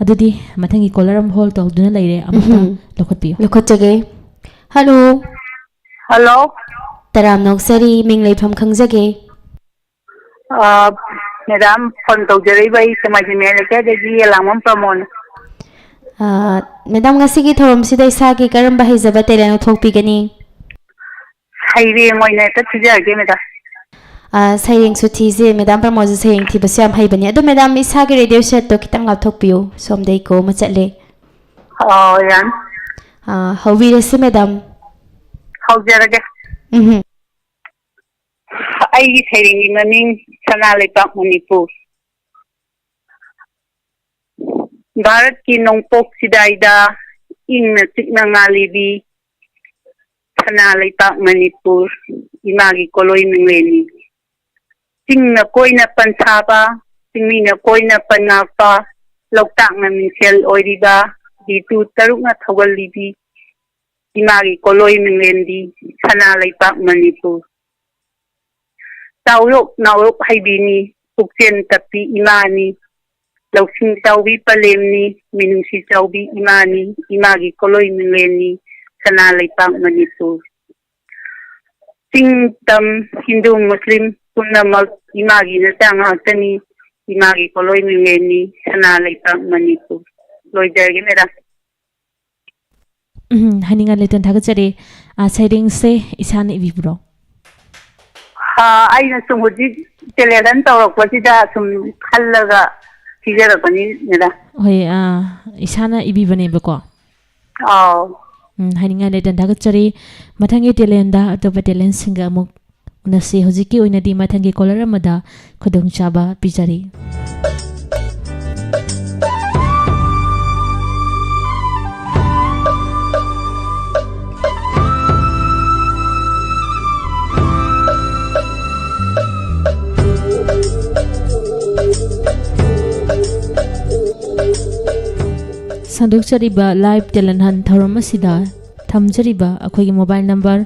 ꯑꯗꯨꯗꯤ ꯃꯊꯪꯒꯤ ꯀꯣꯂꯔ ꯑꯃ ꯍꯣꯜ ꯇꯧꯗꯨꯅ ꯂꯩꯔꯦ ꯑꯃꯨꯛꯇ ꯂꯧꯈꯠꯄꯤꯌꯨ ꯂꯧꯈꯠꯆꯒꯦ ꯍꯜꯂꯣ ꯍꯜꯂꯣ ꯇꯔꯥꯝꯅ ꯑꯣꯛꯆꯔꯤ ꯃꯤꯡ ꯂꯩꯐꯝ ꯈꯪꯖꯒꯦ ꯃꯦꯗꯥꯝ ꯐꯣꯟ ꯇꯧꯖꯔꯛꯏꯕ ꯑꯩ ꯁꯦꯛꯃꯥꯏꯖꯤꯡ ꯂꯩꯀꯥꯏꯗꯒꯤ ꯌꯦꯂꯥꯡꯕꯝ ꯄ꯭ꯔꯃꯣꯟ ꯃꯦꯗꯥꯝ ꯉꯁꯤꯒꯤ ꯊꯧꯔꯝꯁꯤꯗ ꯏꯁꯥꯒꯤ ꯀꯔꯝꯕ ꯍꯩꯖꯕ ꯇꯦꯂꯦꯟ ꯎꯠꯊꯣꯛꯄꯤꯒꯅꯤ ꯁꯩꯔꯦꯡ ꯑꯣꯏꯅ ꯍꯦꯛꯇ ꯊꯤꯖꯔꯒꯦ ꯃꯦꯗꯥꯝ ꯁꯩꯔꯦꯡꯁꯨ ꯊꯤꯖꯦ ꯃꯦꯗꯥꯝ ꯄ꯭ꯔꯃꯣꯗꯁꯨ ꯁꯩꯔꯦꯡ ꯊꯤꯕꯁꯨ ꯌꯥꯝ ꯍꯩꯕꯅꯤ ꯑꯗꯣ ꯃꯦꯗꯥꯝ ꯏꯁꯥꯒꯤ ꯔꯦꯗꯤꯑꯣ ꯁꯦꯠꯇꯣ ꯈꯤꯇꯪ ꯂꯥꯞꯊꯣꯛꯄꯤꯌꯨ ꯁꯣꯝꯗ ꯏꯀꯣ ꯑꯃ ꯆꯠꯂꯦ ꯌꯥꯅꯤ ꯍꯧꯕꯤꯔꯁꯤ ꯃꯦꯗꯥꯝ ꯍꯧꯖꯔꯒꯦ ꯑꯩꯒꯤ ꯁꯩꯔꯦꯡꯒꯤ ꯃꯃꯤꯡ ꯁꯅꯥ ꯂꯩꯄꯥꯛ ꯃꯅꯤꯄꯨꯔ ꯚꯥꯔꯠꯀꯤ ꯅꯣꯡꯄꯣꯛ ꯆꯤꯗꯥꯏꯗ ꯏꯪꯅ ꯆꯤꯛꯅ ꯉꯥꯜꯂꯤꯕꯤ ꯁꯅꯥ ꯂꯩꯄꯥꯛ ꯃꯅꯤꯄꯨꯔ ꯏꯃꯥꯒꯤ ꯀꯣꯂꯣꯏ ꯅꯨꯡꯂꯦꯟꯅꯤ ꯆꯤꯡꯅ ꯀꯣꯏꯅ ꯄꯟꯊꯥꯕ ꯆꯤꯡꯃꯤꯅ ꯀꯣꯏꯅ ꯄꯟꯉꯥꯛꯄ ꯂꯣꯛꯇꯥꯛꯅ ꯃꯤꯡꯁꯦꯜ ꯑꯣꯏꯔꯤꯕ ꯔꯤꯇꯨ ꯇꯔꯨꯛꯅ ꯊꯧꯒꯜꯂꯤꯕꯤ ꯏꯃꯥꯒꯤ ꯀꯣꯂꯣꯏ ꯅꯨꯡꯂꯦꯟꯗꯤ ꯁꯅꯥ ꯂꯩꯄꯥꯛ ꯃꯅꯤꯄꯨꯔ ꯆꯥꯎꯔꯣꯛ ꯅꯥꯎꯔꯣꯛ ꯍꯩꯕꯤꯅꯤ ꯄꯨꯛꯆꯦꯜ ꯇꯞꯄꯤ ꯏꯃꯥꯅꯤ ꯂꯧꯁꯤꯡ ꯆꯥꯎꯕꯤ ꯄꯂꯦꯝꯅꯤ ꯃꯤꯅꯨꯡꯁꯤ ꯆꯥꯎꯕꯤ ꯏꯃꯥꯅꯤ ꯏꯃꯥꯒꯤ ꯀꯣꯂꯣꯏ ꯅꯨꯡꯂꯦꯟꯅꯤ ꯁꯅꯥ ꯂꯩꯄꯥꯛ ꯃꯅꯤꯄꯨꯔ ꯆꯤꯡ ꯇꯝ ꯍꯤꯟꯗꯨ ꯃꯨꯁꯂꯤꯝ ꯄꯨꯝꯅꯃꯛ ꯏꯃꯥꯒꯤ ꯅꯆꯥ ꯉꯥꯛꯇꯅꯤ ꯏꯃꯥꯒꯤ ꯀꯣꯂꯣꯏ ꯅꯨꯡꯂꯦꯟꯅꯤ ꯁꯅꯥ ꯂꯩꯄꯥꯛ ꯃꯅꯤꯄꯨꯔ ꯂꯣꯏꯖꯔꯒꯦ ꯃꯦꯗꯥꯝ ꯍꯥꯏꯅꯤꯡꯉꯥꯏ ꯂꯩꯇꯅ ꯊꯥꯒꯠꯆꯔꯤ ꯁꯩꯔꯦꯡꯁꯦ ꯏꯁꯥꯅ ꯏꯕꯤꯕ꯭ꯔꯣ ꯑꯩꯅ ꯁꯨꯝ ꯍꯧꯖꯤꯛ ꯇꯦꯂꯦꯟ ꯇꯧꯔꯛꯄꯁꯤꯗ ꯁꯨꯝ ꯈꯜꯂꯒ ꯊꯤꯖꯔꯛꯄꯅꯤ ꯃꯦꯗꯥꯝ ꯍꯣꯏ ꯏꯁꯥꯅ ꯏꯕꯤꯕꯅꯦꯕꯀꯣ ꯑꯥꯎ ꯍꯥꯏꯅꯤꯡꯉꯥꯏ ꯂꯩꯇꯅ ꯊꯥꯒꯠꯆꯔꯤ ꯃꯊꯪꯒꯤ ꯇꯦꯂꯦꯟꯗ ꯑꯇꯣꯞꯄ ꯇꯦꯂꯦꯟꯁꯤꯡꯒ ꯑꯃꯨꯛ ꯎꯅꯁꯤ ꯍꯧꯖꯤꯛꯀꯤ ꯑꯣꯏꯅꯗꯤ ꯃꯊꯪꯒꯤ ꯀꯣꯂꯔ ꯑꯃꯗ ꯈꯨꯗꯣꯡꯆꯥꯕ ꯄꯤꯖꯔꯤ ꯁꯟꯗꯣꯛꯆꯔꯤꯕ ꯂꯥꯏꯚ ꯇꯦꯂꯦꯟꯍꯟ ꯊꯧꯔꯝ ꯑꯁꯤꯗ ꯊꯝꯖꯔꯤꯕ ꯑꯩꯈꯣꯏꯒꯤ ꯃꯣꯕꯥꯏꯜ ꯅꯝꯕꯔ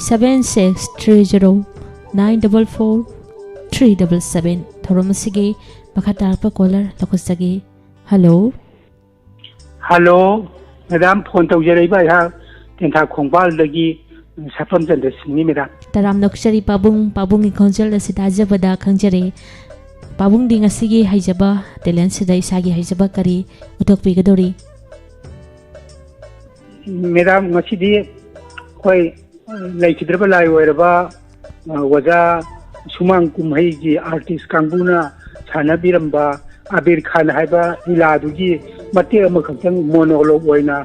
7630944377 ꯊꯧꯔꯝ ꯑꯁꯤꯒꯤ ꯃꯈꯥ ꯇꯥꯔꯛꯄ ꯀꯣꯂꯔ ꯂꯧꯈꯠꯆꯒꯦ ꯍꯜꯂꯣ ꯍꯜꯂꯣ ꯃꯦꯗꯥꯝ ꯐꯣꯟ ꯇꯧꯖꯔꯛꯏꯕ ꯑꯩꯍꯥꯛ ꯇꯦꯟꯊꯥ ꯈꯣꯡꯕꯥꯜꯗꯒꯤ ꯁꯥꯐꯝ ꯆꯟꯗ꯭ꯔ ꯁꯤꯡꯅꯤ ꯃꯦꯗꯥꯝ ꯇꯔꯥꯝ ꯅꯣꯛꯆꯔꯤ ꯄꯥꯕꯨꯡꯒꯤ ꯈꯣꯟꯖꯦꯜ ꯑꯁꯤ ꯇꯥꯖꯕꯗ ꯈꯪꯖꯔꯦ ꯄꯥꯕꯨꯡꯗꯤ ꯉꯁꯤꯒꯤ ꯍꯩꯖꯕ ꯇꯦꯂꯦꯟꯁꯤꯗ ꯏꯁꯥꯒꯤ ꯍꯩꯖꯕ ꯀꯔꯤ ꯎꯠꯊꯣꯛꯄꯤꯒꯗꯧꯔꯤ ꯃꯦꯗꯥꯝ ꯉꯁꯤꯗꯤ ꯑꯩꯈꯣꯏ ꯂꯩꯈꯤꯗ꯭ꯔꯕ ꯂꯥꯏ ꯑꯣꯏꯔꯕ ꯑꯣꯖꯥ ꯁꯨꯃꯥꯡ ꯀꯨꯝꯍꯩꯒꯤ ꯑꯥꯔꯇꯤꯁ ꯀꯥꯡꯕꯨꯅ ꯁꯥꯟꯅꯕꯤꯔꯝꯕ ꯑꯕꯤꯔ ꯈꯥꯟ ꯍꯥꯏꯕ ꯂꯤꯂꯥꯗꯨꯒꯤ ꯃꯇꯦꯛ ꯑꯃꯈꯛꯇꯪ ꯃꯣꯅꯣꯂꯣꯛ ꯑꯣꯏꯅ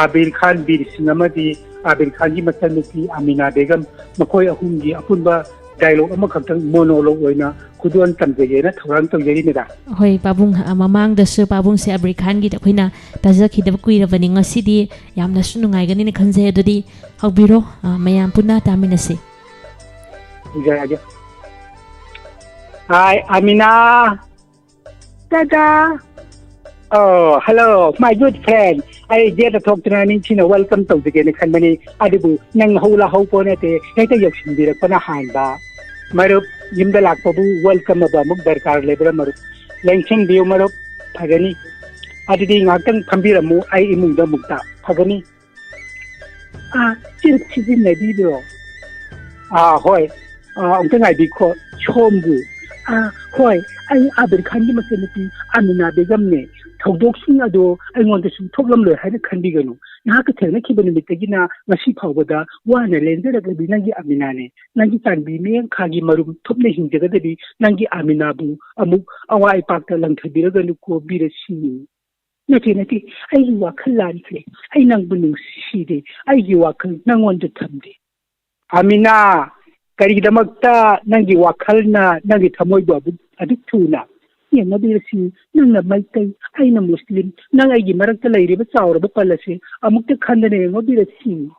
ꯑꯕꯤꯔ ꯈꯥꯟ ꯕꯤꯔ ꯁꯤꯡ ꯑꯃꯗꯤ ꯑꯕꯤꯔ ꯈꯥꯟꯒꯤ ꯃꯆꯟꯅꯨꯄꯤ ꯑꯃꯤꯅꯥ ꯕꯦꯒꯝ ꯃꯈꯣꯏ ꯑꯍꯨꯝꯒꯤ ꯑꯄꯨꯟꯕ ꯗꯥꯏꯂꯣꯛ ꯑꯃꯈꯛꯇꯪ ꯃꯣꯅꯣꯂꯣꯛ ꯑꯣꯏꯅ ꯈꯨꯗꯣꯜ ꯇꯝꯖꯒꯦꯅ ꯊꯧꯔꯥꯡ ꯇꯧꯖꯔꯤ ꯃꯦꯗꯥꯝ ꯍꯣꯏ ꯄꯥꯕꯨꯡ ꯃꯃꯥꯡꯗꯁꯨ ꯄꯥꯕꯨꯡꯁꯦ ꯑꯕꯤꯔ ꯈꯥꯟꯒꯤꯗ ꯑꯩꯈꯣꯏꯅ ꯇꯥꯖꯈꯤꯗꯕ ꯀꯨꯏꯔꯕꯅꯤ ꯉꯁꯤꯗꯤ ꯌꯥꯝꯅꯁꯨ ꯅꯨꯡꯉꯥꯏꯒꯅꯤꯅ ꯈꯟꯖꯩ ꯑꯗꯨꯗꯤ ꯍꯧꯕꯤꯔꯣ ꯃꯌꯥꯝ ꯄꯨꯟꯅ ꯇꯥꯃꯤꯟꯅꯁꯤ ꯖꯔꯒꯦ ꯍꯥꯏ ꯑꯃꯤꯅꯥ Dada. Oh, hello, my good friend. I get a talk to Nina. Welcome to the Company. Adibu, Nang Hula Hoponete, Heta Yokshin, the Panahanda. Marup, Yimda Lakabu, welcome about Mukberkar Labor Marup. Langsing Biomarup, Pagani. Adi Nakan Kambiramu, I imu the Mukta, Pagani. Still sitting the video. Hoy, Uncle I be called Chombu. Hoy, I Abel Kandi Masanity, Amina Begamne, Togdoxing Ado, I want to Toglam had a Kandigano. Nakatana Kibanimikagina, Nasi Pawada, one a lender of the Nangi Aminane, Nangi Tanbi, me and Kagi Marum, Topnation Jagadi, Nangi Aminabu, Amuk, Awai Paka Lankabira, Luko, Bira Sini. Natinati, I walk a landly, I Nangbunu Sidi, I walk Nangon the Tamdi. Amina! Karidamakta nangi wakalna nangi thamoibu adituna yenna birasi nangna maitai aina muslim nang aigi marakta leiriba chauraba palase amukta khandane ngo birasi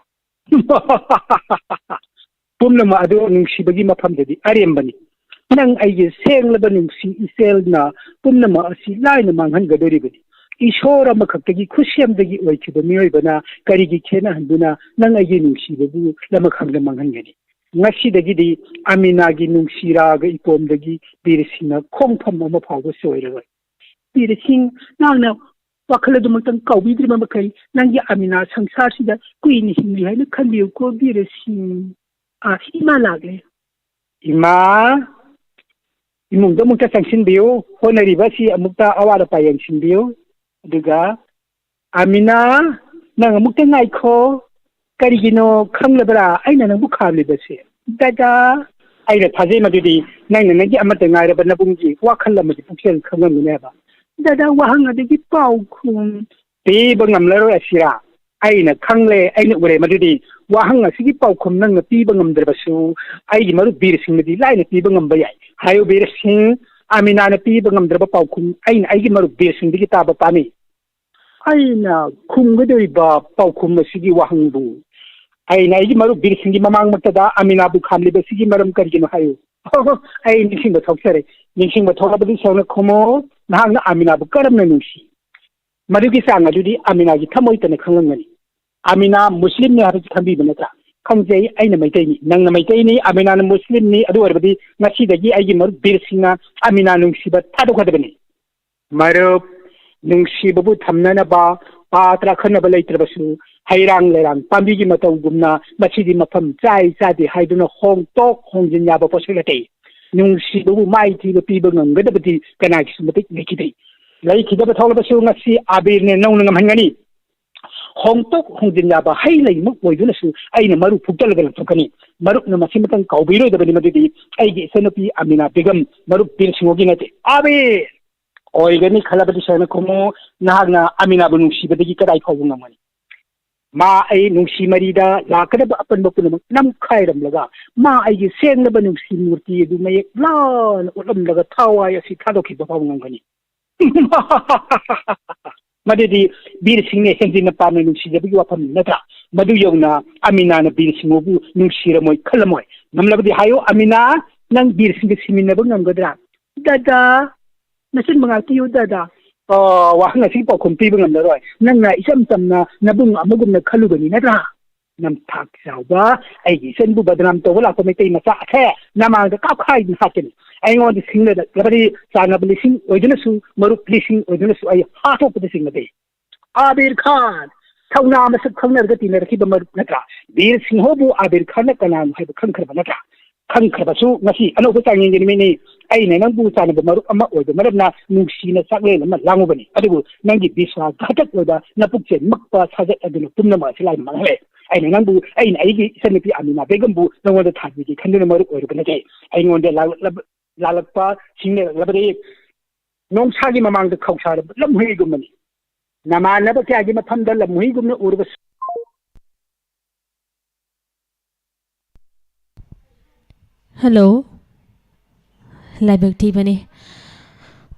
pumnama adu nungsibagi mafamdadi arembani nang aigi senglaba nungsi iselna pumnama asi laina manghangadoribani ishora makhaktagi khusyamdagi oichiba miyoibana karigi khena handuna nang aigi nungsibabu lamakhangla manghangani Nasidagidi, Aminagi Nungsiraga Ipomdagi, Birisina, Kompam Mapago Soil. Birising, now, Wakaladumakan Kawi Makai, Nangi Amina, Sangsasida, Queen Hindu, and Kandu, Ko Birising, Imalage. Ima Imunda Sanction Bio, Honaribasi, Amukta Awada Payan Bio, Duga, Amina, Nangamuka Naiko. Karigino Kamlabra, I know Bukali Basi. Dada, I the Pazimadi, Nanga Amatanga, but Nabungi, Wakalamati Puxel Kamaneva. Dada Wahanga de Pau Kum, Pibangam Lero Asira. I in a Kangle, I know where Madidi, Wahanga Sigi Pau Kum Nanga Pibangam Drebasu, I Maru Birsing the line of Pibangam Bay. Hayo Birsing, Aminana Pibangam Drabapaukum, I Maru Birsing the Gitaba Pani. I know Kumgadiba Paukum Sigi Wahangu. I know Maru Birsing Mamang Matada, Aminabu Kamli, the Sigi Maram Kargino Hayo. Oh, I ain't missing the talk, missing the talk about the Sona Como, Nanga Aminabu Karamanushi. Maruki Sanga Judy, Amina Tamoit and a Kangamani. Amina Muslim Yaris Kambi Benata. Kanjay, I know my tiny, Nanga Maitani, Amina Muslim ni Adorabadi, Nasi the Gimar Birsina, Amina Nungsi, but Tadokadabani. Maru Nungsibabu Tamnanaba, Patra Kanabalate Hairang Lerang, Pambigi Matagumna, Machidi Mapam, Zai Zadi, Haiduna Hong Tok, Hong Jinyaba possibility. Nungsibu mighty the people on Vedabati, Kanaks, Nikiti. Like the Tolabasu Nasi, Abin and Nonam Hangani. Hong Tok, Hong Jinyaba, Haile, Mukoidunasu, Aina Maru Putalagan Tokani, Maruk Namasimakan Kaubiro, the Benimadi, Agi Senopi, Amina Bigam, Maruk Pilsimoginati. Abe! Organic Halabadisana Como, Nagna, Amina Bunushi, but the Yikai Kovunamani. Ma ay nungsi marida lakada ba apan ba puno nam khairam laga ma ay sen na ba nungsi murti du may lan ulam laga tawa ya si thado ki ba ngani madidi bir sing ne senji na pa nungsi jabi wa pam nata madu yong na amina na bir sing bu nungsi ra moy khalamoy nam labdi hayo amina nang bir sing simin na ba ngam gadra dada nasin mga tiyo dada wa ngasi pakhum piba ngamlaroi nangna isam tamna nabung amagumna khalugani natra nam thak sauba ai senbu badram to wala ko metei macha the nama da ka khai ni hakeni ai ngon di singla da labari sana blising oidina su marup blising oidina su ai ha to ko sing mate abir khan thawna masak khangna ga tinar ki ba marup natra bir singho bu abir khan kana hai ba khang khar ba natra khang khar ba su ngasi ano ko tangin ni meni ai ne nang bu sana ba marup ama oida marabna nungsina sakle na langu bani adibu nangi biswa ghatak oida napuk chen makpa sajat aduna tumna ma silai mangle ai ne nang bu ai ne ai gi sanpi amina begam bu nangwa da thagi gi khandina marup oida bana jai ai ngon de lalakpa singne labari nong sagi mamang da khausa lam hui gumani nama na ba kya gi matham da lam hui gumna urba hello laibak thi bani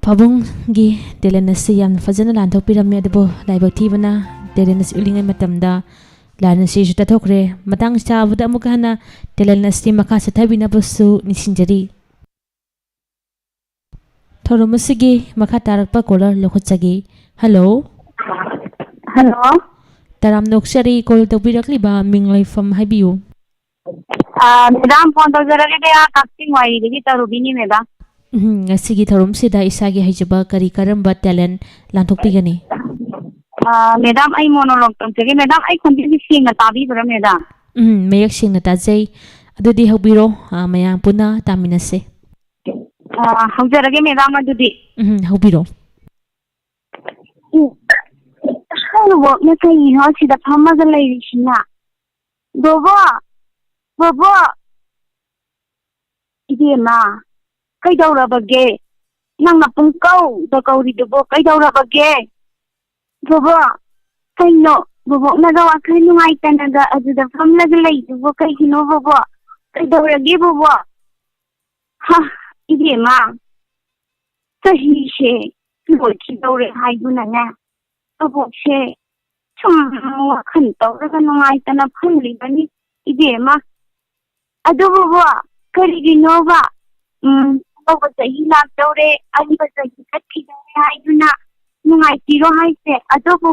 pabung gi telenasi yam fajana lan thok piram me debo laibak thi bana telenasi ulingai matamda lan si juta thokre matang cha buda mukana telenasi makha sathabina busu nisinjari Thouram asigi makha tarakpa caller lokhachagi hello hello taram nokshari call tawbirakliba minglai fam haibiu madam phone tawjarage de kasting wai de tarubini madam asigi Thouram sida isagi haijaba kari karamba talent lanthokpigani madam ai monologue tawjage madam ai khonti singna tabi bra madam mayak singna tajai adudi hobiro mayang puna taminase haujarage madam adudi hobiro Hello, nasa ino sida phamaga lairishina. Bobo. Idema. Kai daurabage. Nang napung kau da kauri dubo kai daurabage. Bobo. Kai no. Bobo nagawa kai nungai tanaga ajuda phamaga lai dubo kai hino bobo. Kai daurage bobo. Ha, idema. Sahi she. Loi ki daure haiduna na. Aboche, chum khantaw raga nungai tana phamli bani idema adubo karigino ba bawa sahi lak dore ali ba sahi kathi dore haiduna nungai tiro haise adubo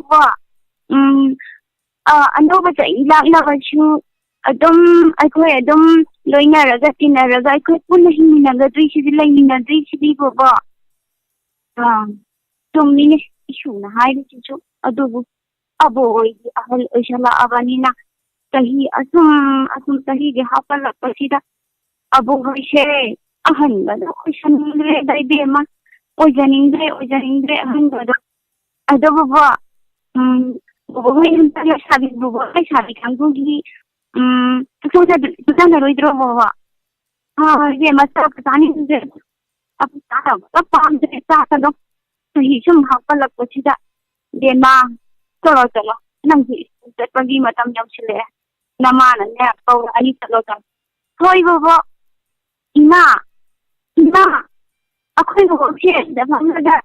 anoba sahi lak labachu adum aikoi adum loina raga tinaraga aikoi punna himina drisi laina drisi bobo tumini isuna haide chichu adubu abo oidi ahal oishala abanina tahi asum tahi ge hapala pasida abo hoise ahan bada oishaningre daidema ojaningre ahan bada adubu bobo hoyin tala sabi bobo ai sabi kangugi tuksa tutana roidro bobo ye masa patani de apu tara pam de ta do hi sum hapalak pasida dema cholo nang hi tatpagi matam yamsile namana ne paura ani chalo ta hoi bobo ina akhoi bobo che da phamaga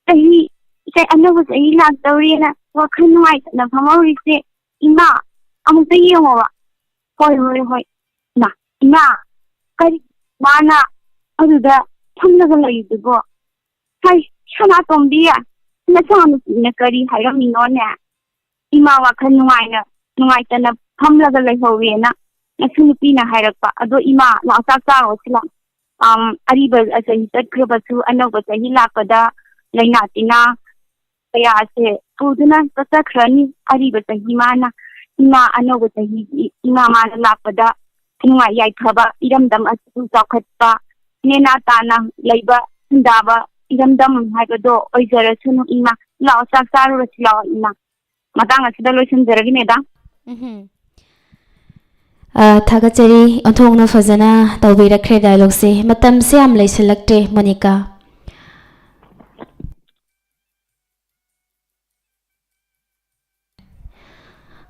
tahi sai anabu sai lak tawrina wa khanwai na phamori se ina amuk tai yongo ba hoi na ina kari mana aduda thamnaga lai dubo hai sana tombiya na sana na kari hayram minone ima wa khan nungai tana phamlaga lai howena na sunupi na hayrakpa ado ima la sak ro sila ariba asai tatkhrabasu anoba sahi lakada laina tina kaya se puduna tasakhrani ariba sahi mana ima anoba sahi ima mana lakada nungai yai khaba iramdam asu sakhatpa nena tana laiba ndaba iramdam haibado oizarasunu ima lao sak saru rasila ima matang asida loisanjaragi meda Thagachari onthongna fazana tawbirakre dialogue se matam se am leisalakte Monica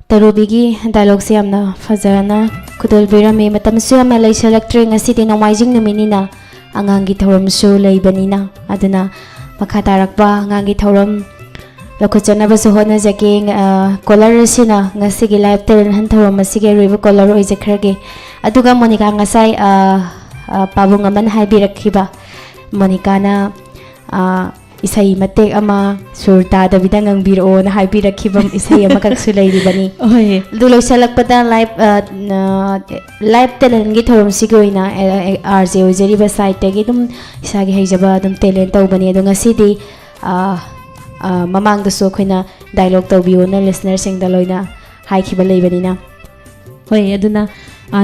Tarubigi dialogue se amna fazana kudol birame matam se am leisalaktre ngasi de nomaijing numinina Angangi Thouram su leibanina aduna makha tarakpa Angangi Thouram lokuchana basu hona jake caller sina ngasigi live tel han Thouram asige river caller oijakhrage aduga Monica ngasai pabung aman haibirakhiba Monica na isai matek ama sur ta da bidang ang biro na haibirakibam isai ama kak sulai ribani oi du loisalak pada live talent gi thorum sigoina RJ ojeri ba site gi dum isagi haijaba dum talent taw bani adu ngasi di mamang da so khoina dialogue taw biyo na listener sing da loina hai khiba lei bani na hoi aduna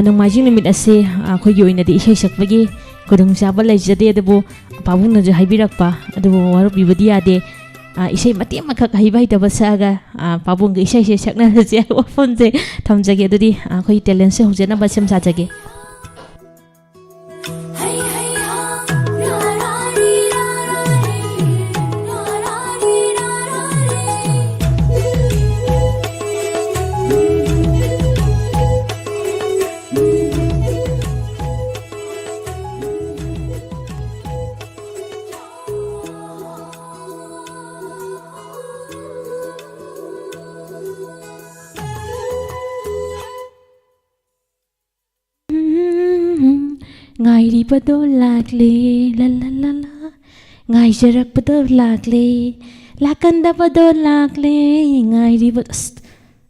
nongmajing numit ase akhoi gi oina di isai sakbagi kodong chaba leijade adubu pabung na haibirakpa adubu waru bibadi ade isai mati makak haibai da basaga pabung gi isai se sakna je wafon je thamjage adudi akhoi talent se hojena basem sajage ngai ri pado lakle la la la la ngai jarak pado lakle lakanda pado lakle ngai ri pado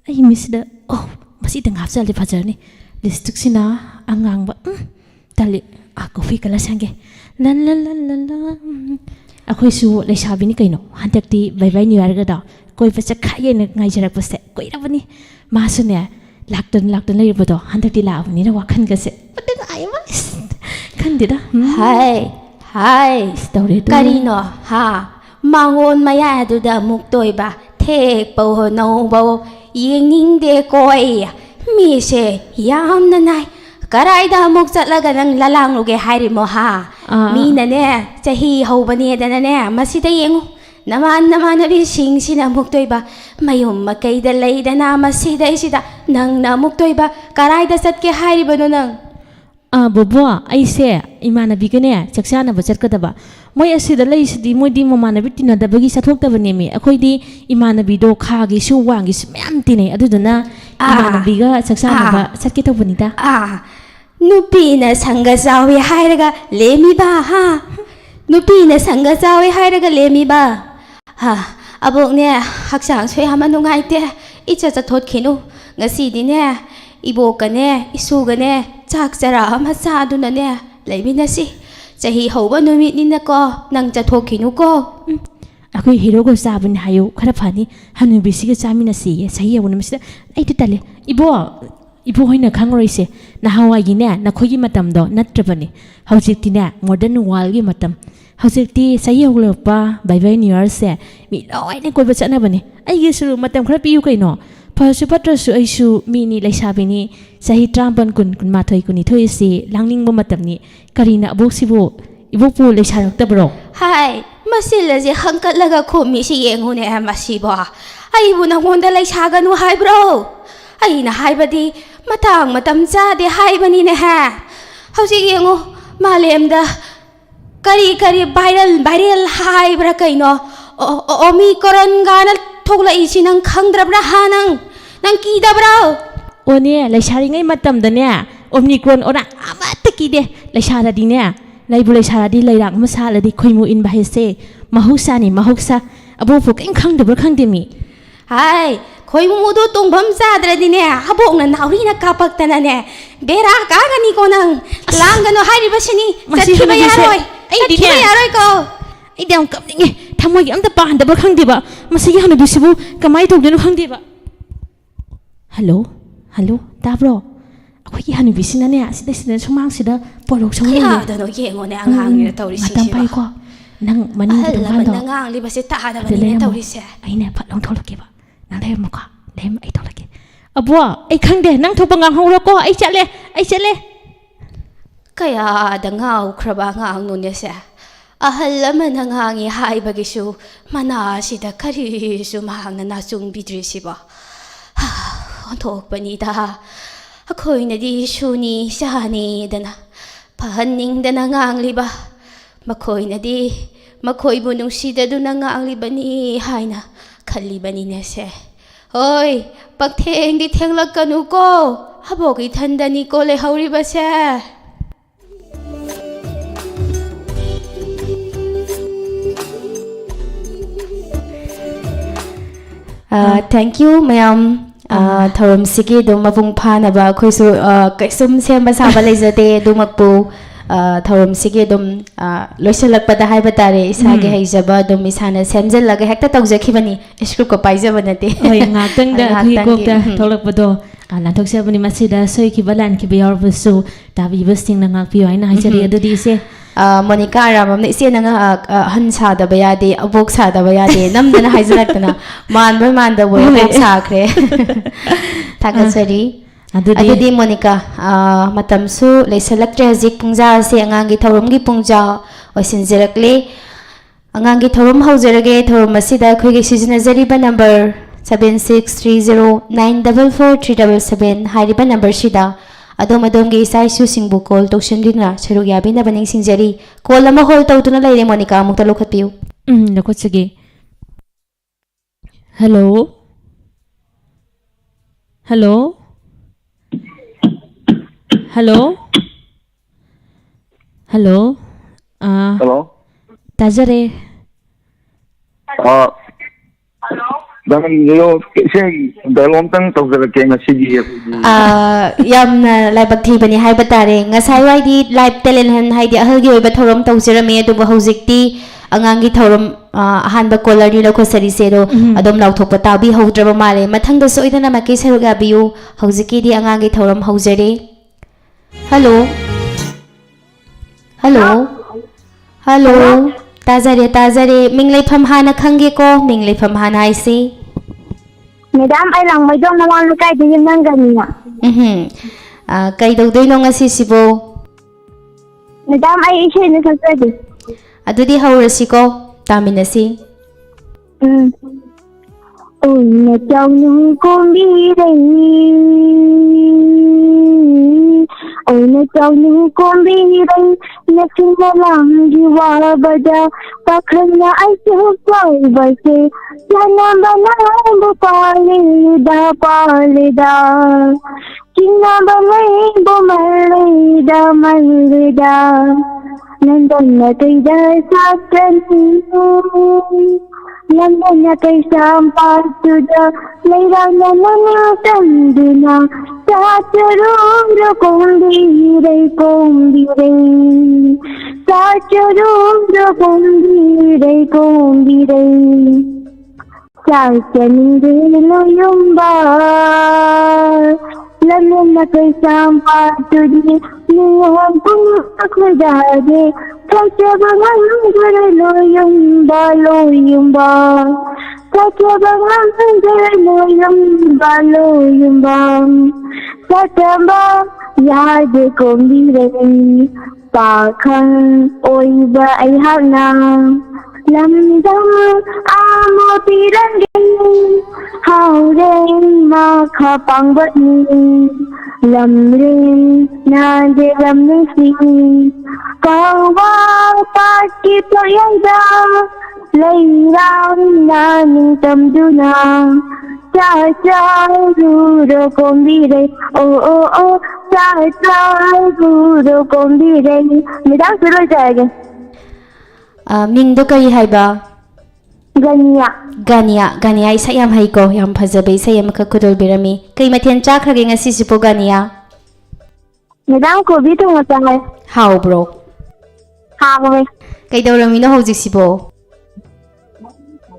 ai miss da oh masi tang hap sal fajar ni listuk sina angang ba tali coffee kala sange la la la la la akhoi su leisabi ni kaino hantak ti bye bye new year ga da koi pa chak khaye na ngai jarak pa se koi ra bani ma su ne lakton lai ba do hantak ti la ni na wakhan ga se pateng ai ma Kandida. Hai. Story tu. Karino ha. Mangon maya du da muktoi ba. Thek pau ho no bau. Yeng ning de koi. Mi se yam na nai. Karai da muk chatlaga nang lalang luge hairi mo ha. Mi na ne chahi ho bani da na ne masida yengu. Naman abi sing sina muktoi ba. Mayum makai da lay da na masida isida. Nang na muktoi ba. Karai da sat ke hairi ba no nang. Bobo aise imanabi gane chaksana ba chatkadaba moi asida leisidi moidi mamanabi tinadabagi sathoktabane mi akhoi di imanabi do khagi su wangi myam tinai aduduna imanabi ga chaksana ba chatke tobunida nupi na sanga jawi hairaga lemi ba ha nupi na sanga jawi hairaga lemi ba ha abok ne haksang soi hama nungaite icha chathot khinu ngasi di ne ibokane isugane chak chara ama saduna ne leibinasi chahi hoba numit ni na ko nang chathokinu ko akhoi hero go sabun hayo khara phani hanu bisi ga chamina si sahi awun misda ai tale ibo hoina khangroi se na hawai gi ne na khogi matam do natrabani hojik ti ne modern world gi matam hojik ti sahi awlopa bye bye new year se mi loi ne koi ba chana bani ai gi su matam khara piu kaino Pasu patrasu aisu mini laisabini sahi trampan kun mathoi kuni thoi si langning bo matamni karina abok sibo ibokpu laisarak tabro hai masila je hangkat laga khomi si yengu ne masibo ai bu na ngonda laisaga nu hai bro ai na hai badi matang matam cha de hai bani ne ha hausi yengu malemda kari viral hai bra kaino omi koron gana thogla isi nang khangrabra hanang nang kidabra one laisari ngai matam da ne omnicron ora amata kide laisara di ne laibu laisara di lairang masala di khoimu in ba hese mahuksa ni mahuksa abu fu king khangdabra khangdemi hai khoimu mudu tungbam sadra di ne habok na nauri na kapak tana ne bera ka gani ko nang langgano hari basini tathiba yaroi ai di ne yaroi ko ai dam kapninge thamoi amta pandabra khangdeba masi yanu bisibu kamai togdenu khangdeba hello tabro akhoi ki hanu bisina ne sida sumang sida porok song ya da no yengo ne angang ni tawri si matam pai ko nang mani du hando nang li base ta da bani tawri se ai ne phat long tholok ke ba nang dai mo ka dem ai tholok ke abo ai khangde nang thopa ngang horo ko ai chale kaya da ngau khraba ngang nu ne se ahal laman hangi hai bagisu mana sida kari su mahang na chung bidri siba thok pani da akhoi na di shuni shani dana phaning dana ngang liba makhoi na di makhoi bu nungsi da du na ngang liba ni haina khali bani ne se oi paktheng di thenglak kanu ko habogi thandani ko le hauri ba se Thank you mayam Thouram sigi dum mapung phanaba khoisu kaisum semba saba leizate dumakpu Thouram sigi dum loisalakpada haiba tare isage haijaba dum isana semjalaga hekta tawjakhibani script ko paijaba nate oi ngakang da khi gokta tholakpado lanthok sabani masida soi ki balan ki bayar busu tabi busting na ngak piyo aina haijari adudi se Monica Aramam ne ise nanga han sa da bayade abok sa da bayade namdana haijalakna man da boy abok sa khre thakasari adudi Monica matam su leisalaktre hajik pungja se angang gi Thouram gi pungja osinjirakle angang gi Thouram haujarage Thouram asida khoi gi sijinajari ba number 7630944377 hairiba number shida adom ge sai su singbu call to shendina charu yabi na baning singjari call ama hol tawtuna laire Monica amukta lokhat piu lokotsage hello hello hello hello Hello. tajare Daman yo kasi dalawang tang tawag nga sige. yamna laibak thibani haiba tare ngasai waidi live talent han haidi ahalgi oiba Thouram tawjirame adubu haujikti angangi Thouram ahanba caller ni lokho sari sero adom lauthokpa tabi haudraba male mathangda soidana maki saruga biu haujiki di angangi Thouram haujare hello hello hello tajare minglai pham hana khange ko minglai pham hana aise Madam ay lang may dong naman kay di yun nang ganina. Kay dawdoy no ngasi sibo Madam ay isya na sa pwede. adudi haurasi ko taminasi Ôi nhà chồng nhưng con đi đây. Ôi nhà chồng nhưng con đi đây. Nhà xin là làm gì hòa bada. Ta khăn nhà ai chưa quay bởi xe. Nhà nam bà nam bố pa lê đa. Chính nam bà lấy bố mẹ lê đa. Nandang na tay da sa kantin. Nandang na tay sampai sudah. Layang na tanduna. Sa charura kombiray. Sa charura kombiray. Sa chanindelo yung bar. Lamin na kay sampai sudah. Niyang pagkakadade. Kacabangan garalo yung ba. Kacabangan garalo yung ba. Katamba yade kong diray. Pakang oy ba ay hanang. Lamdam amo tirangin. Hauren makapangbat ni. Lamrin na de lamrin. Kawa pati payada. Layram naming tamduna. Cha guru kombiray. Oh. Cha guru kombiray. Madam suruh jayage. mingdo kari haiba Gania isa yam haiko yam phajabe isa yam ka kudol birami kai mathen chakrage ngasi sipo Gania Madam ko bi thong chang how bro hai kai dawrami no hojik sipo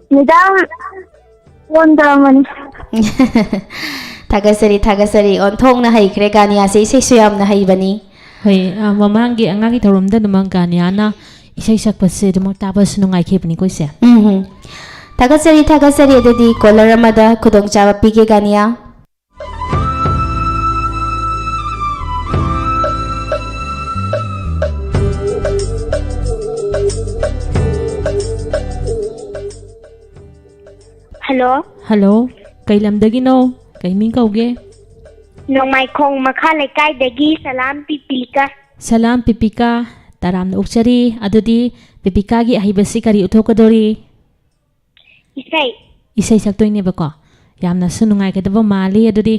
Madam wonderman Thagasari on thong na hai khre Gania se se suyam na hai bani hoi mamangi angangi Thouram da namang Gania na isai sakpase dum tabas nungai khebni koise Thagasari adudi caller amada khudong chaba pige Gania hello kai lamdagi no kai ming kauge Nongmai khong makha lekai dagi salam pipika taram ukchari adudi pipika gi ahibasi kari uthokadori isai saktoine bako yamna sunungai kadaba mali adudi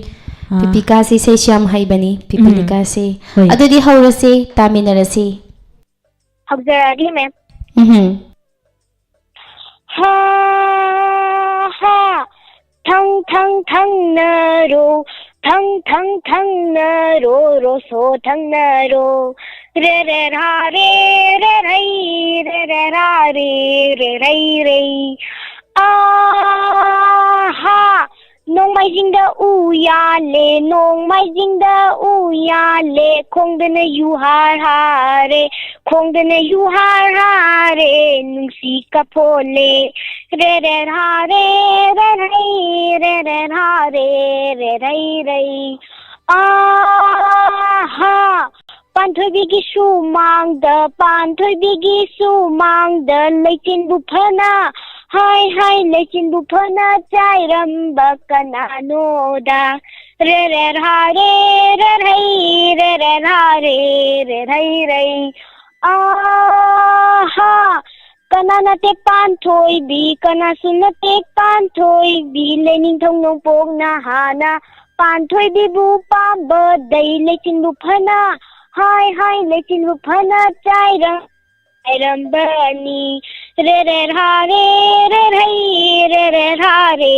pipika se se syam haibani pipika se adudi haurase taminarase Hagjaradi ma'am ha thăng thăng thăng nơ ro thăng thăng thăng nơ ro so thăng nơ ro re re ra re re ra re ha nong mai jing da u ya le nong mai jing da u ya le khong de ne yu har ha re khong de ne yu har ha re nung si ka phole re re ha re ha re ha pan thoi bi gi su mang da leitin bu phana hai leitin bu phana chai ram ba kana no da re re ha re ha re ha kana na te pan thoi bi kana sun na te pan thoi bi lening thong nong pok na ha na pan thoi bi bu pa ba dai leitin bu phana hai leitin bu phana chai ram ba ni re ha re ha re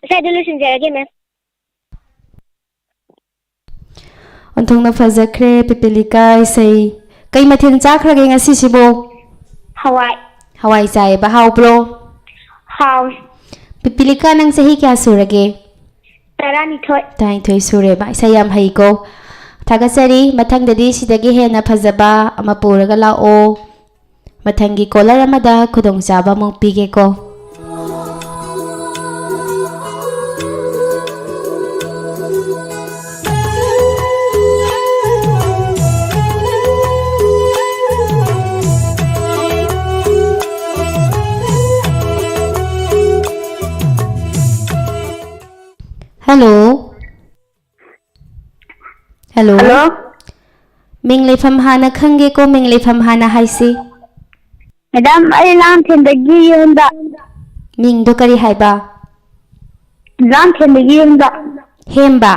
sai dulu sinjage me Onthong na fazakre pipilika isai kai mathin chakrage ngasi sibo hawai chai ba haw bro haw pipilika nang sahi kya surage tarani thoi sure ba isai yam hai ko thagasari mathang dadi sidagi hena phajaba ama puraga la o mathangi kolar amada khudong chaba mong pige ko Hello. Ming leifam hana khange ko ming leifam hana haisi. Madam ai lang thendagi yunda. Ming do kari haiba. Lang thendagi yunda. Hemba.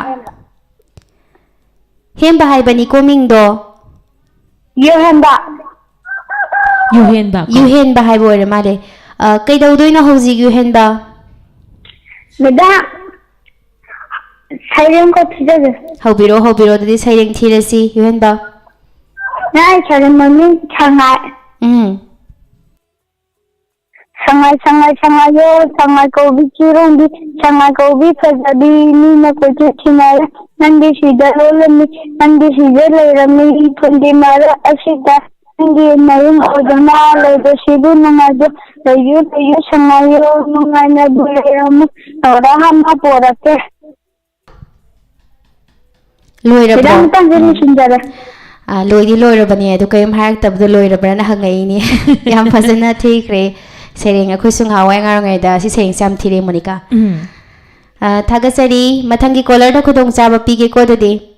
Hemba haiba ni ko ming do. Yuhenba. Yuhenba haiba ore mare. Kai dau doi na hoji yuhenba. Madam 사이렌 거 투자자. 하우비로 dadi 사이렌 티레시 유hen바. 나 사이렌 머니 상하이. 상하이 고비 치롱비 상하이 고비 파자비 니나 코치 치나라 난디 시다롤미 난디 시절레라미 콘디 마라 아시다 난디 나용 오자나 레도 시부 나마조 레유 상하이요 누가나 불레라무 노라하마 보라테 loirabani adu kayam harak tabdu loirabana hangai ni yam fazana thikre sereng akhoi sung hawai ngai da si sereng sam thire monika thagasari mathangi collar da khudong chaba pige ko dadi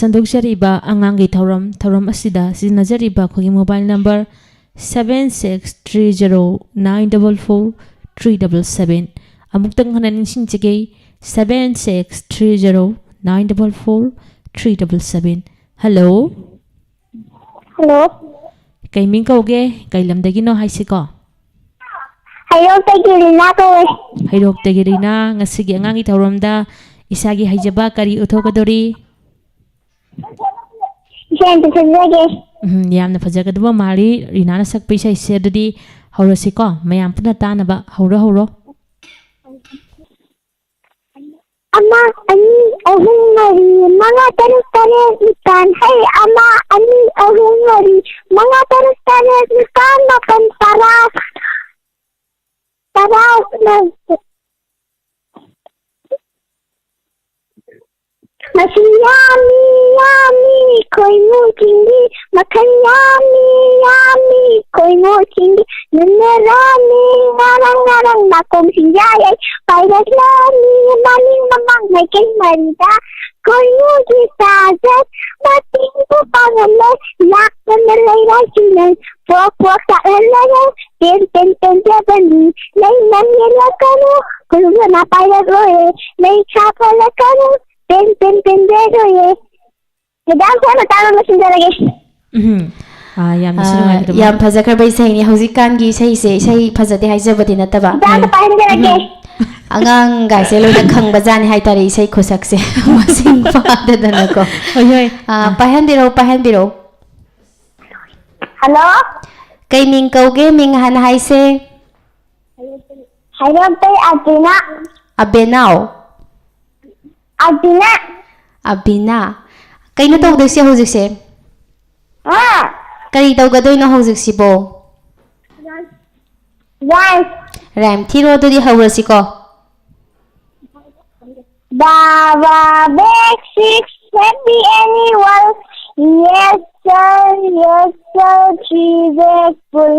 Sandokjariba angangi thauram asida sinajariba khogi mobile number 7630944377 amuktang hanan sinjage 7630944377 hello kai ming kauge kai lamdagi no haisiko hayrok tagirina ngasigi angangi thauramda isagi haijaba kari uthogadori yamna fajagadaba mari rinana sakpai sai sedadi haurasiko mayam puna tanaba hauro ama ani ahum mari manga tarus ikan hai ama ani ahum mari manga tarus ikan makan paras masih yummy koi mo tinggi makan yummy koi mo tinggi nenarani ngarang makom sinjai payah lami maling mamang makin marida Koyu ki tazet batin ko pangale lakon na layra sinan pok sa lalaya ten jabani lay namya kanu kulunga na payag loye lay chapala kanu ten dedoye Madam ko na tama mo sindarage ꯌꯥꯝ ꯅꯨꯡꯉꯥꯏꯒꯗꯕ ꯌꯥꯝ ꯐꯖꯈ꯭ꯔꯕ ꯏꯁꯩꯅꯤ ꯍꯧꯖꯤꯛꯀꯥꯟꯒꯤ ꯏꯁꯩꯁꯦ ꯏꯁꯩ ꯐꯖꯗꯦ ꯍꯥꯏꯖꯕꯗꯤ ꯅꯠꯇꯕ Madam pahindarage ꯑꯉꯥꯡꯒꯥꯏꯁꯦ ꯂꯣꯏꯅ ꯈꯪꯕꯖꯥꯠꯅꯤ ꯍꯥꯏꯇꯥꯔꯦ ꯏꯁꯩ ꯈꯨꯁꯛꯁꯦ ꯃꯁꯤꯡ ꯐꯥꯗꯗꯅꯀꯣ ꯍꯣꯏ ꯍꯣꯏ ꯄꯥꯏꯍꯟꯕꯤꯔꯛꯎ Hello ꯀꯩ ꯃꯤꯡ ꯀꯧꯒꯦ ꯃꯤꯡ ꯍꯥꯟꯅ ꯍꯥꯏꯁꯦ Hayatay Atina ꯑꯕꯦꯅꯥꯎ Atina ꯑꯕꯤꯅꯥ ꯀꯩꯅꯣ ꯇꯧꯗꯣꯏꯁꯦ ꯍꯧꯖꯤꯛꯁꯦ ꯀꯔꯤ ꯇꯧꯒꯗꯣꯏꯅꯣ ꯍꯧꯖꯤꯛꯁꯤꯕꯣ Yes ꯔꯥꯏꯝ ꯊꯤꯔꯣ ꯑꯗꯨꯗꯤ ꯍꯧꯔꯁꯤꯀꯣ Baba big 6 happy annual yes sir she's full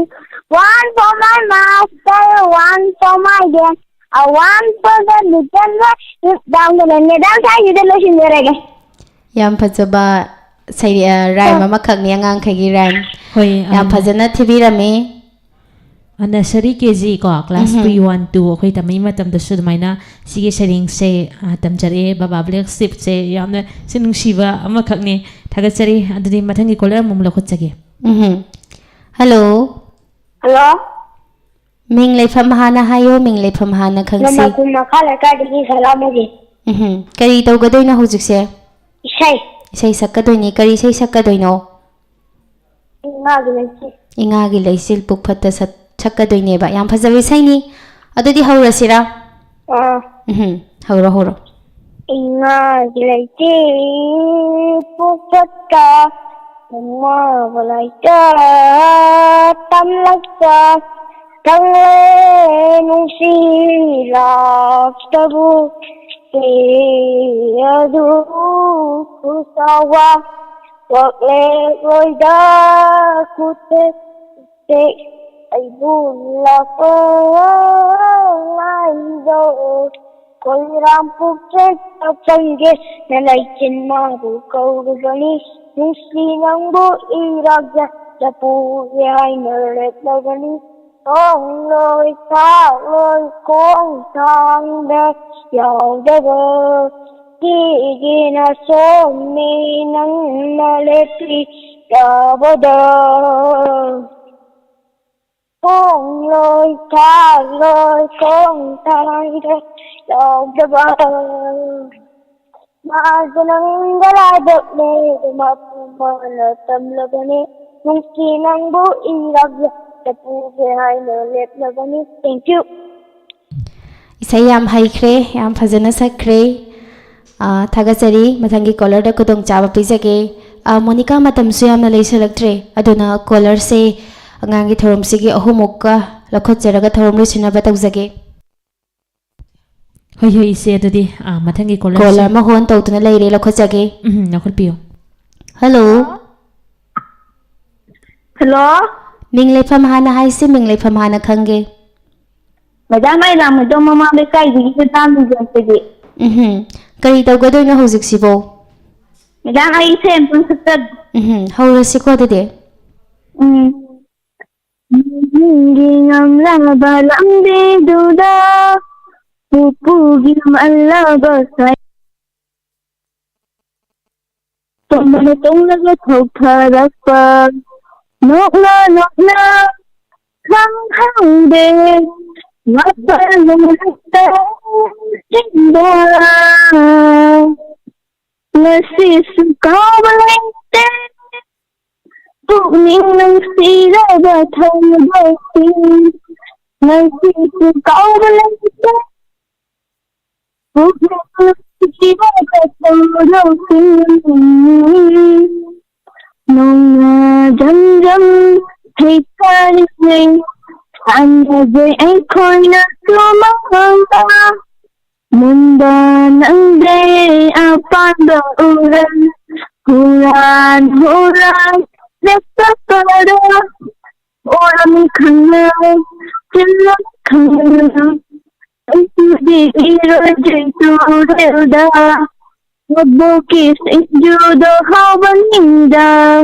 one for my master one for my dad one for the little one down the down side you the lotion there ꯌꯥꯝ ꯐꯖꯕ rhyme ꯑꯃꯈꯛꯅꯤ ꯑꯉꯥꯡꯈꯩꯒꯤ rhyme ꯍꯣꯏ ꯌꯥꯝ ꯐꯖꯅ ꯊꯤꯕꯤꯔꯝꯃꯤ nursery ꯀꯦꯖꯤ ꯀꯣ class pre 1 2 ꯑꯩꯈꯣꯏ ꯇꯝꯃꯤ ꯃꯇꯝꯗꯁꯨ ꯑꯗꯨꯃꯥꯏꯅ ꯁꯤꯒꯤ ꯁꯩꯔꯦꯡꯁꯦ ꯇꯝꯖꯔꯛꯑꯦ ꯕꯕꯥ ꯕ꯭ꯂꯦꯛ ꯁꯤꯞꯁꯦ ꯌꯥꯝꯅ ꯁꯤ ꯅꯨꯡꯁꯤꯕ ꯑꯃꯈꯛꯅꯤ ꯊꯥꯒꯠꯆꯔꯤ ꯑꯗꯨꯗꯤ ꯃꯊꯪꯒꯤ ꯀꯣꯂꯔ ꯑꯃꯨꯛ ꯂꯧꯈꯠꯆꯒꯦ ꯍꯜꯂꯣ Hello ꯃꯤꯡ ꯂꯩꯐꯝ ꯍꯥꯟꯅ ꯍꯥꯏꯌꯣ ꯃꯤꯡ ꯂꯩꯐꯝ ꯍꯥꯟꯅ ꯈꯪꯁꯤ Mama kuma kala kadi salamuji ꯀꯔꯤ ꯇꯧꯒꯗꯣꯏꯅꯣ ꯍꯧꯖꯤꯛꯁꯦ Ishay ꯏꯁꯩ ꯁꯛꯀꯗꯣꯏꯅꯤ ꯀꯔꯤ ꯏꯁꯩ ꯁꯛꯀꯗꯣꯏꯅോ Ingagilasi ꯏꯉꯥꯒꯤ ꯂꯩꯆꯤꯜ ꯄꯨꯛ ꯐꯠꯇ ꯁꯛꯀꯗꯣꯏꯅꯦꯕ ꯌꯥꯝ ꯐꯖꯕ ꯏꯁꯩꯅꯤ ꯑꯗꯨꯗꯤ ꯍꯧꯔꯁꯤꯔꯥ ꯍꯧꯔꯣ Ingagilasi pukata Mawalaita tamlaksa Tangle nungsirap adu kusawa wakle roida kute te aibula ko aido koi rampuk cek apangge nalaikin mabu kau gani nusi nangbu iragya japu yai nalet lagani Ong lôi xa lôi con thang đê dạo đê bơ Kỳ ghi na số mi nắng na lê tri đà bơ đơ Ong lôi xa lôi con thang đê dạo đê bơ Mà dân nắng gà la đợt nê mà phù là tâm lơ bơ nê Nung kỳ nắng bố y rạc dạc Thank you. Isay yam haikre yam fazana sakre thagachari mathangi caller da kudong chaba pizage Monica matamsu yamna leisalaktre aduna caller se angangi thorum sigi ahumukka lakhotjaraga thorum losinaba tawjage ꯍꯣꯏ ꯏꯆꯦ ꯑꯗꯨꯗꯤ ꯃꯊꯪꯒꯤ caller ma hon tawtuna leire lakhotjage ꯂꯧꯈꯠꯄꯤꯌꯨ Hello Hello Ming leifam hana haise ming leifam hana khange Madam ai lam do mama be kai di ke tam di jante kari tawgadoina hojik sibo Madam ai sem pun sakta hawrasi ko de ngam la balam de duda pupu gim Allah ba sai Tumma tumma ga thokha pa Nok na khang khang de Ngap ba lung ta Ching ba Nasi su cao ba leng te Tu ning nang si ra ba thong ba si Nasi su cao ba leng te Tu ning nang si ra ba thong ba si Nung jam jam thấy tan mình anh với anh khôi na cứ mong hơn ta mùng ba nắng đê apa do uran huran let's go orang kenal jelas kenal itu di rajin tu dah Abukis judo hawaninda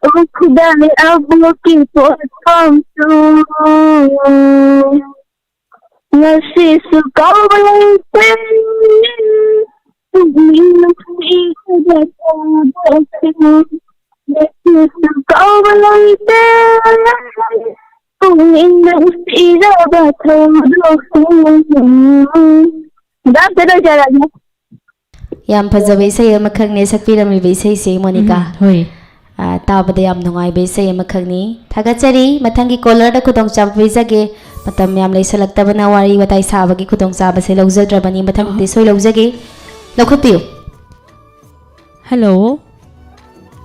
Ukudami abuki potong tu Nasi sukau balaitin Minum ikhda tabasin Nasi sukau balaitin Minum ikhda tabasin Dah terus jalannya Yam fazaba isai amakhakne sakpiramliba isai Monica. Hoi. Tabada yam nungaiba isai amakhakni. Thagachari mathangi caller da khudong chab bijage matam yam leisalaktabana wari watai sabagi khudong chaba se lawjadrabani mathangti soi lawjage. Lakhutpiu. Hello.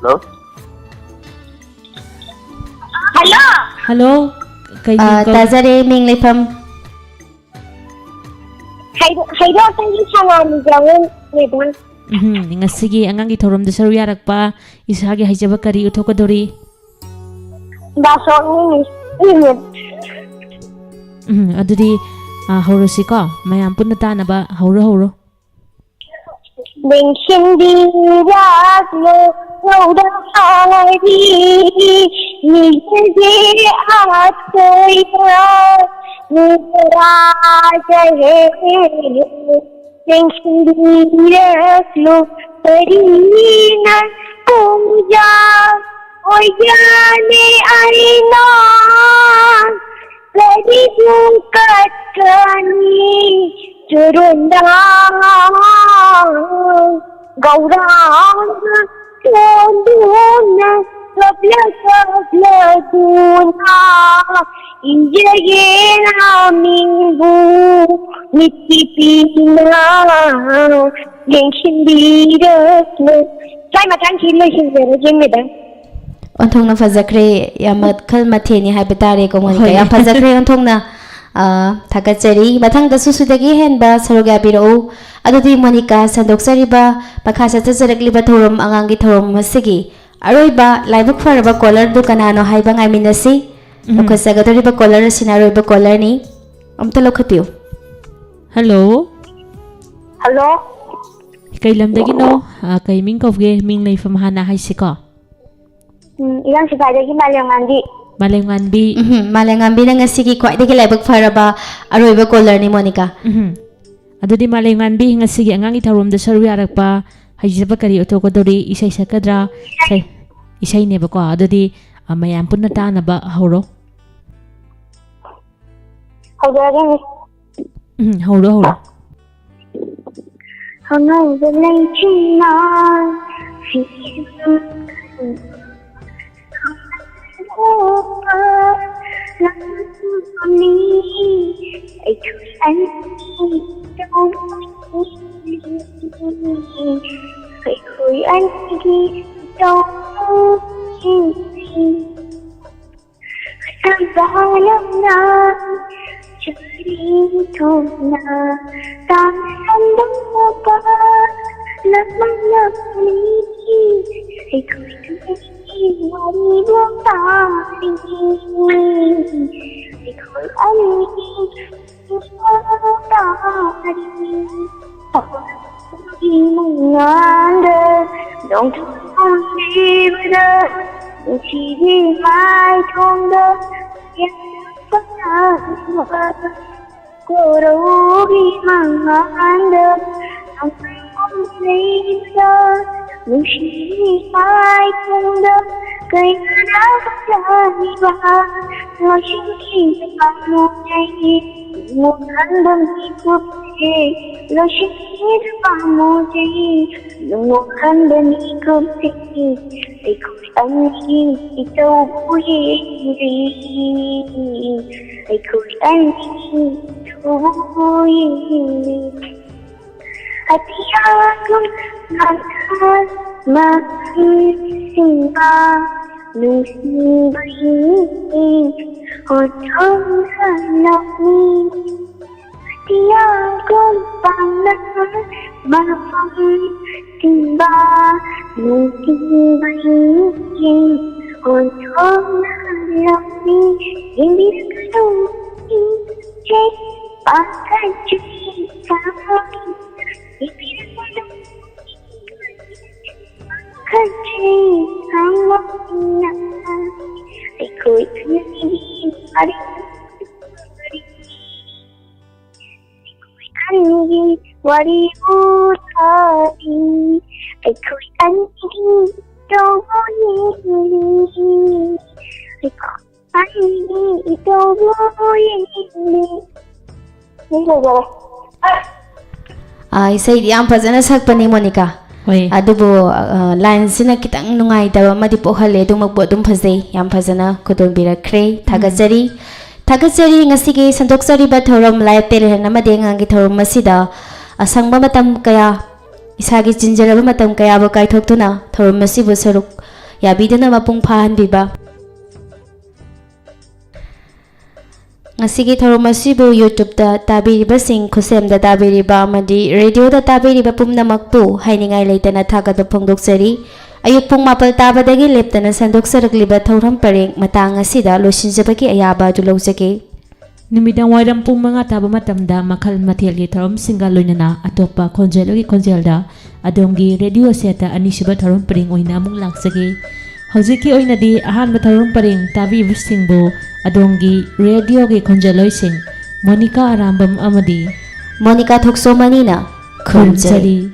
Hello? Hello. Hello. Kay Tazare ming leifam. Haydo tanggi sangan jangan nebang. Ngasigi angangi thorom da saru yarakpa isagi haijaba kari uthokadori. Basong ini. Adudi haurosi ko mayam punna tanaba hauro. Bengsin dirak lo udah hari ni je atsaya niraja he bengsin dirak lo perina puja oyane aina kadi bukat kani turundang gaurang tunduna sabla duna injegena minggu mitipina gengshindira sai matang chile shinjera jemeda Onthongna fazakre yamat khal matheni haiba tare ko Monica yam fazakre onthongna Thagachari mathangda susudagi henba saruga biro adudi Monica sandoksariba pakhasa chajarakliba thorum angangi thorum masigi aroiba laibuk faraba caller du kanano haiba ngaiminasi lokhasagadoriba caller sinaroiba caller ni amta lokhapiu. Hello. hello Kay lamdagi no kay ming kovge ming leifam hana haisiko. ilang sipadagi malyangandi Malenganbi. Malangambi na ngasigi khwaidagi laibuk faraba aroiba caller ni Monica. Adudi malenganbi ngasigi angangi thorom da saru yarakpa haijaba kari uthokadori isai sakadra isai neba ko adudi mayam punna tanaba hauro. haudarani Hauro. hangau belai china Don't leave it chỉ vì mai không đâu em có nhớ cô đâu đi mang ăn được không thấy đâu nhưng chỉ vì mai không đâu cây đã ra đi qua nó chỉ bằng một ngày một khăn đâm đi cuộc đời nó chỉ bằng một ngày một khăn đâm đi cuộc đời để không anh đi đâu vui gì để không anh đi đâu vui hatiku mengangkat masih begini untuk hati hatiku panas maafkan tiba mungkin begini untuk hati ini kedua pakai cerita Country, Hangina, I could Wari Utari, I could don't isay di ang fazana sakpa ni Monica. Hoi. Adubo line sina kitang nungay daw madi po hale dung magbo dung phazay yam phazana kudon birakre thagajari ngasigi sandoksari ba thoram live tel hena madeng angi thoram masida asangba matam kaya isagi jinjaraba matam kaya ba kai thoktuna thoram masibu saruk yabidana mapung phahan biba ngasigi thoram masibu YouTube da tabiriba sing khusem da tabiriba amadi radio da tabiriba pumnamaktu hainingai leitana thagada phongdoksari ayuk pung mapal tabadagi leptana sandoksarakliba thoram pareng matang asida losinjabagi ayaba dulawjage Numidang waram pong mga taba matamda makal mathilgi Thouram singa loinana atopa konjelda adonggi radio seta anishiba Thouram paring oina mung laksage Hojiki oinadi ahanba Thouram paring tabi ibsingbo adonggi radio gi konjeloising Monica Arambam amadi Monica Thoksomanina Khumjari